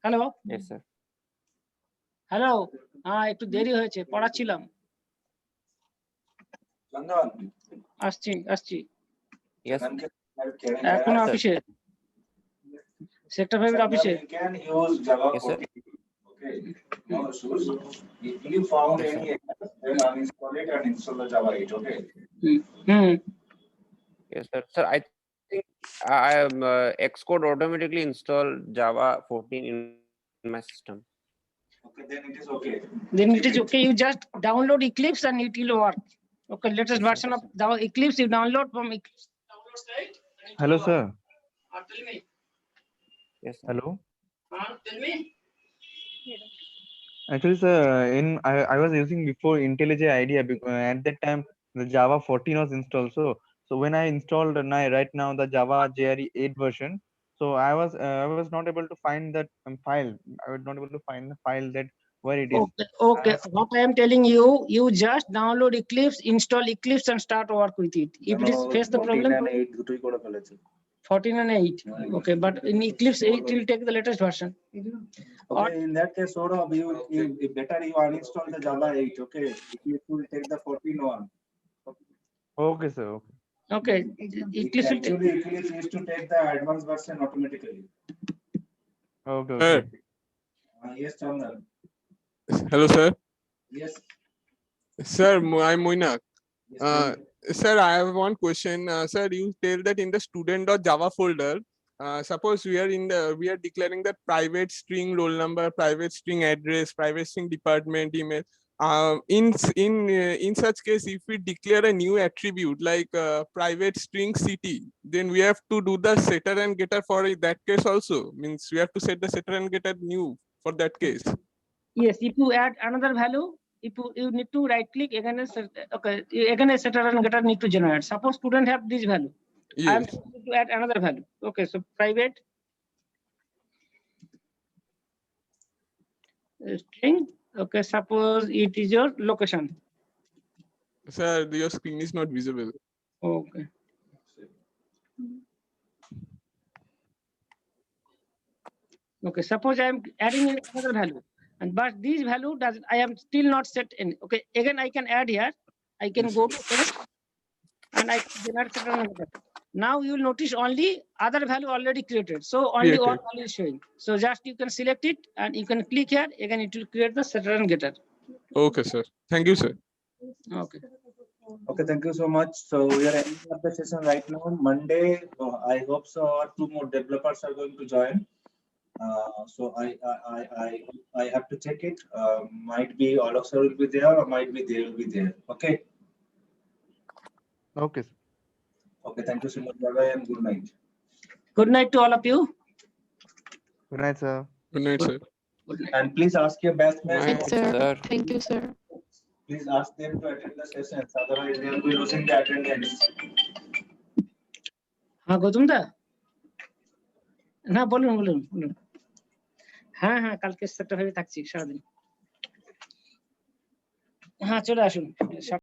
Hello. Yes, sir. Hello. একটু দেরি হয়েছে পড়াচ্ছিলাম। আসছি। Yes. এখন অফিসে sector 5 এর অফিসে। You can use Java Yes, sir. 14. Okay, no issues. If you found Yes, any error, then uninstall it and install the Java 8. Okay. Yes, sir. Sir, I think I am Xcode automatically installed Java 14 in my system. Okay, then it is okay. Then it is okay. You just download Eclipse and it will work. Okay, latest Yes, version of the Eclipse you download from Eclipse download site. Hello, sir. Tell me. Yes, sir. Hello. Tell me. Actually, sir, I was using before IntelliJ IDEA because at that time the Java 14 was installed. So when I installed right now the Java JRE 8 version, so I was not able to find that file. I was not able to find the file that where it is. Okay. What I am telling you, you just download Eclipse, install Eclipse, and start work with it. If it is face the problem. 14 and 8. Okay, but in Eclipse 8 will take the latest version. Okay, in that case, Saurabh, you better you uninstall the Java 8. Okay, it will take the 14 one. Okay, sir. Okay, Eclipse will Actually, Eclipse used to take the advanced version automatically. Okay. Yes, Chandan. Hello, sir. Yes. Sir, I'm Moinak. Yes, Sir, I have one question. Sir, you tell that in the student.java folder, suppose we are declaring that private string roll number, private string address, private string department, email. In such case, if we declare a new attribute like private string city, then we have to do the setter and getter for that case also. Means we have to set the setter and getter new for that case. Yes, if you add another value, if you need to right click again, again a setter and getter need to generate. Suppose student have this value. Yes. I am going to add another value. Okay, so private string. Okay, suppose it is your location. Sir, your screen is not visible. Okay. Okay, suppose I am adding another value, but this value I am still not set in. Okay, again I can add here. I can go to select and I can generate setter and getter. Now you will notice only other value already created. So only one value is showing. So just you can select it and you can click here. Again, it will create the setter and getter. Okay, sir. Thank you, sir. Okay. Okay, thank you so much. So we are ending up the session right now. Monday, I hope so. 2 more developers are going to join. So I have to check it. Might be all of them will be there, or might be they will be there. Okay. Okay, sir. Okay, thank you so much. Bye bye and good night. Good night to all of you. Good night, sir. Good night, sir. Good night. And please ask your best mates. Thanks, sir. Thank you, sir. Please ask them to attend the sessions. Otherwise, they will be losing the attendance. Gautam দা না বলুন হ্যাঁ কালকে sector 5 থাকছি সারাদিন। চলে আসুন।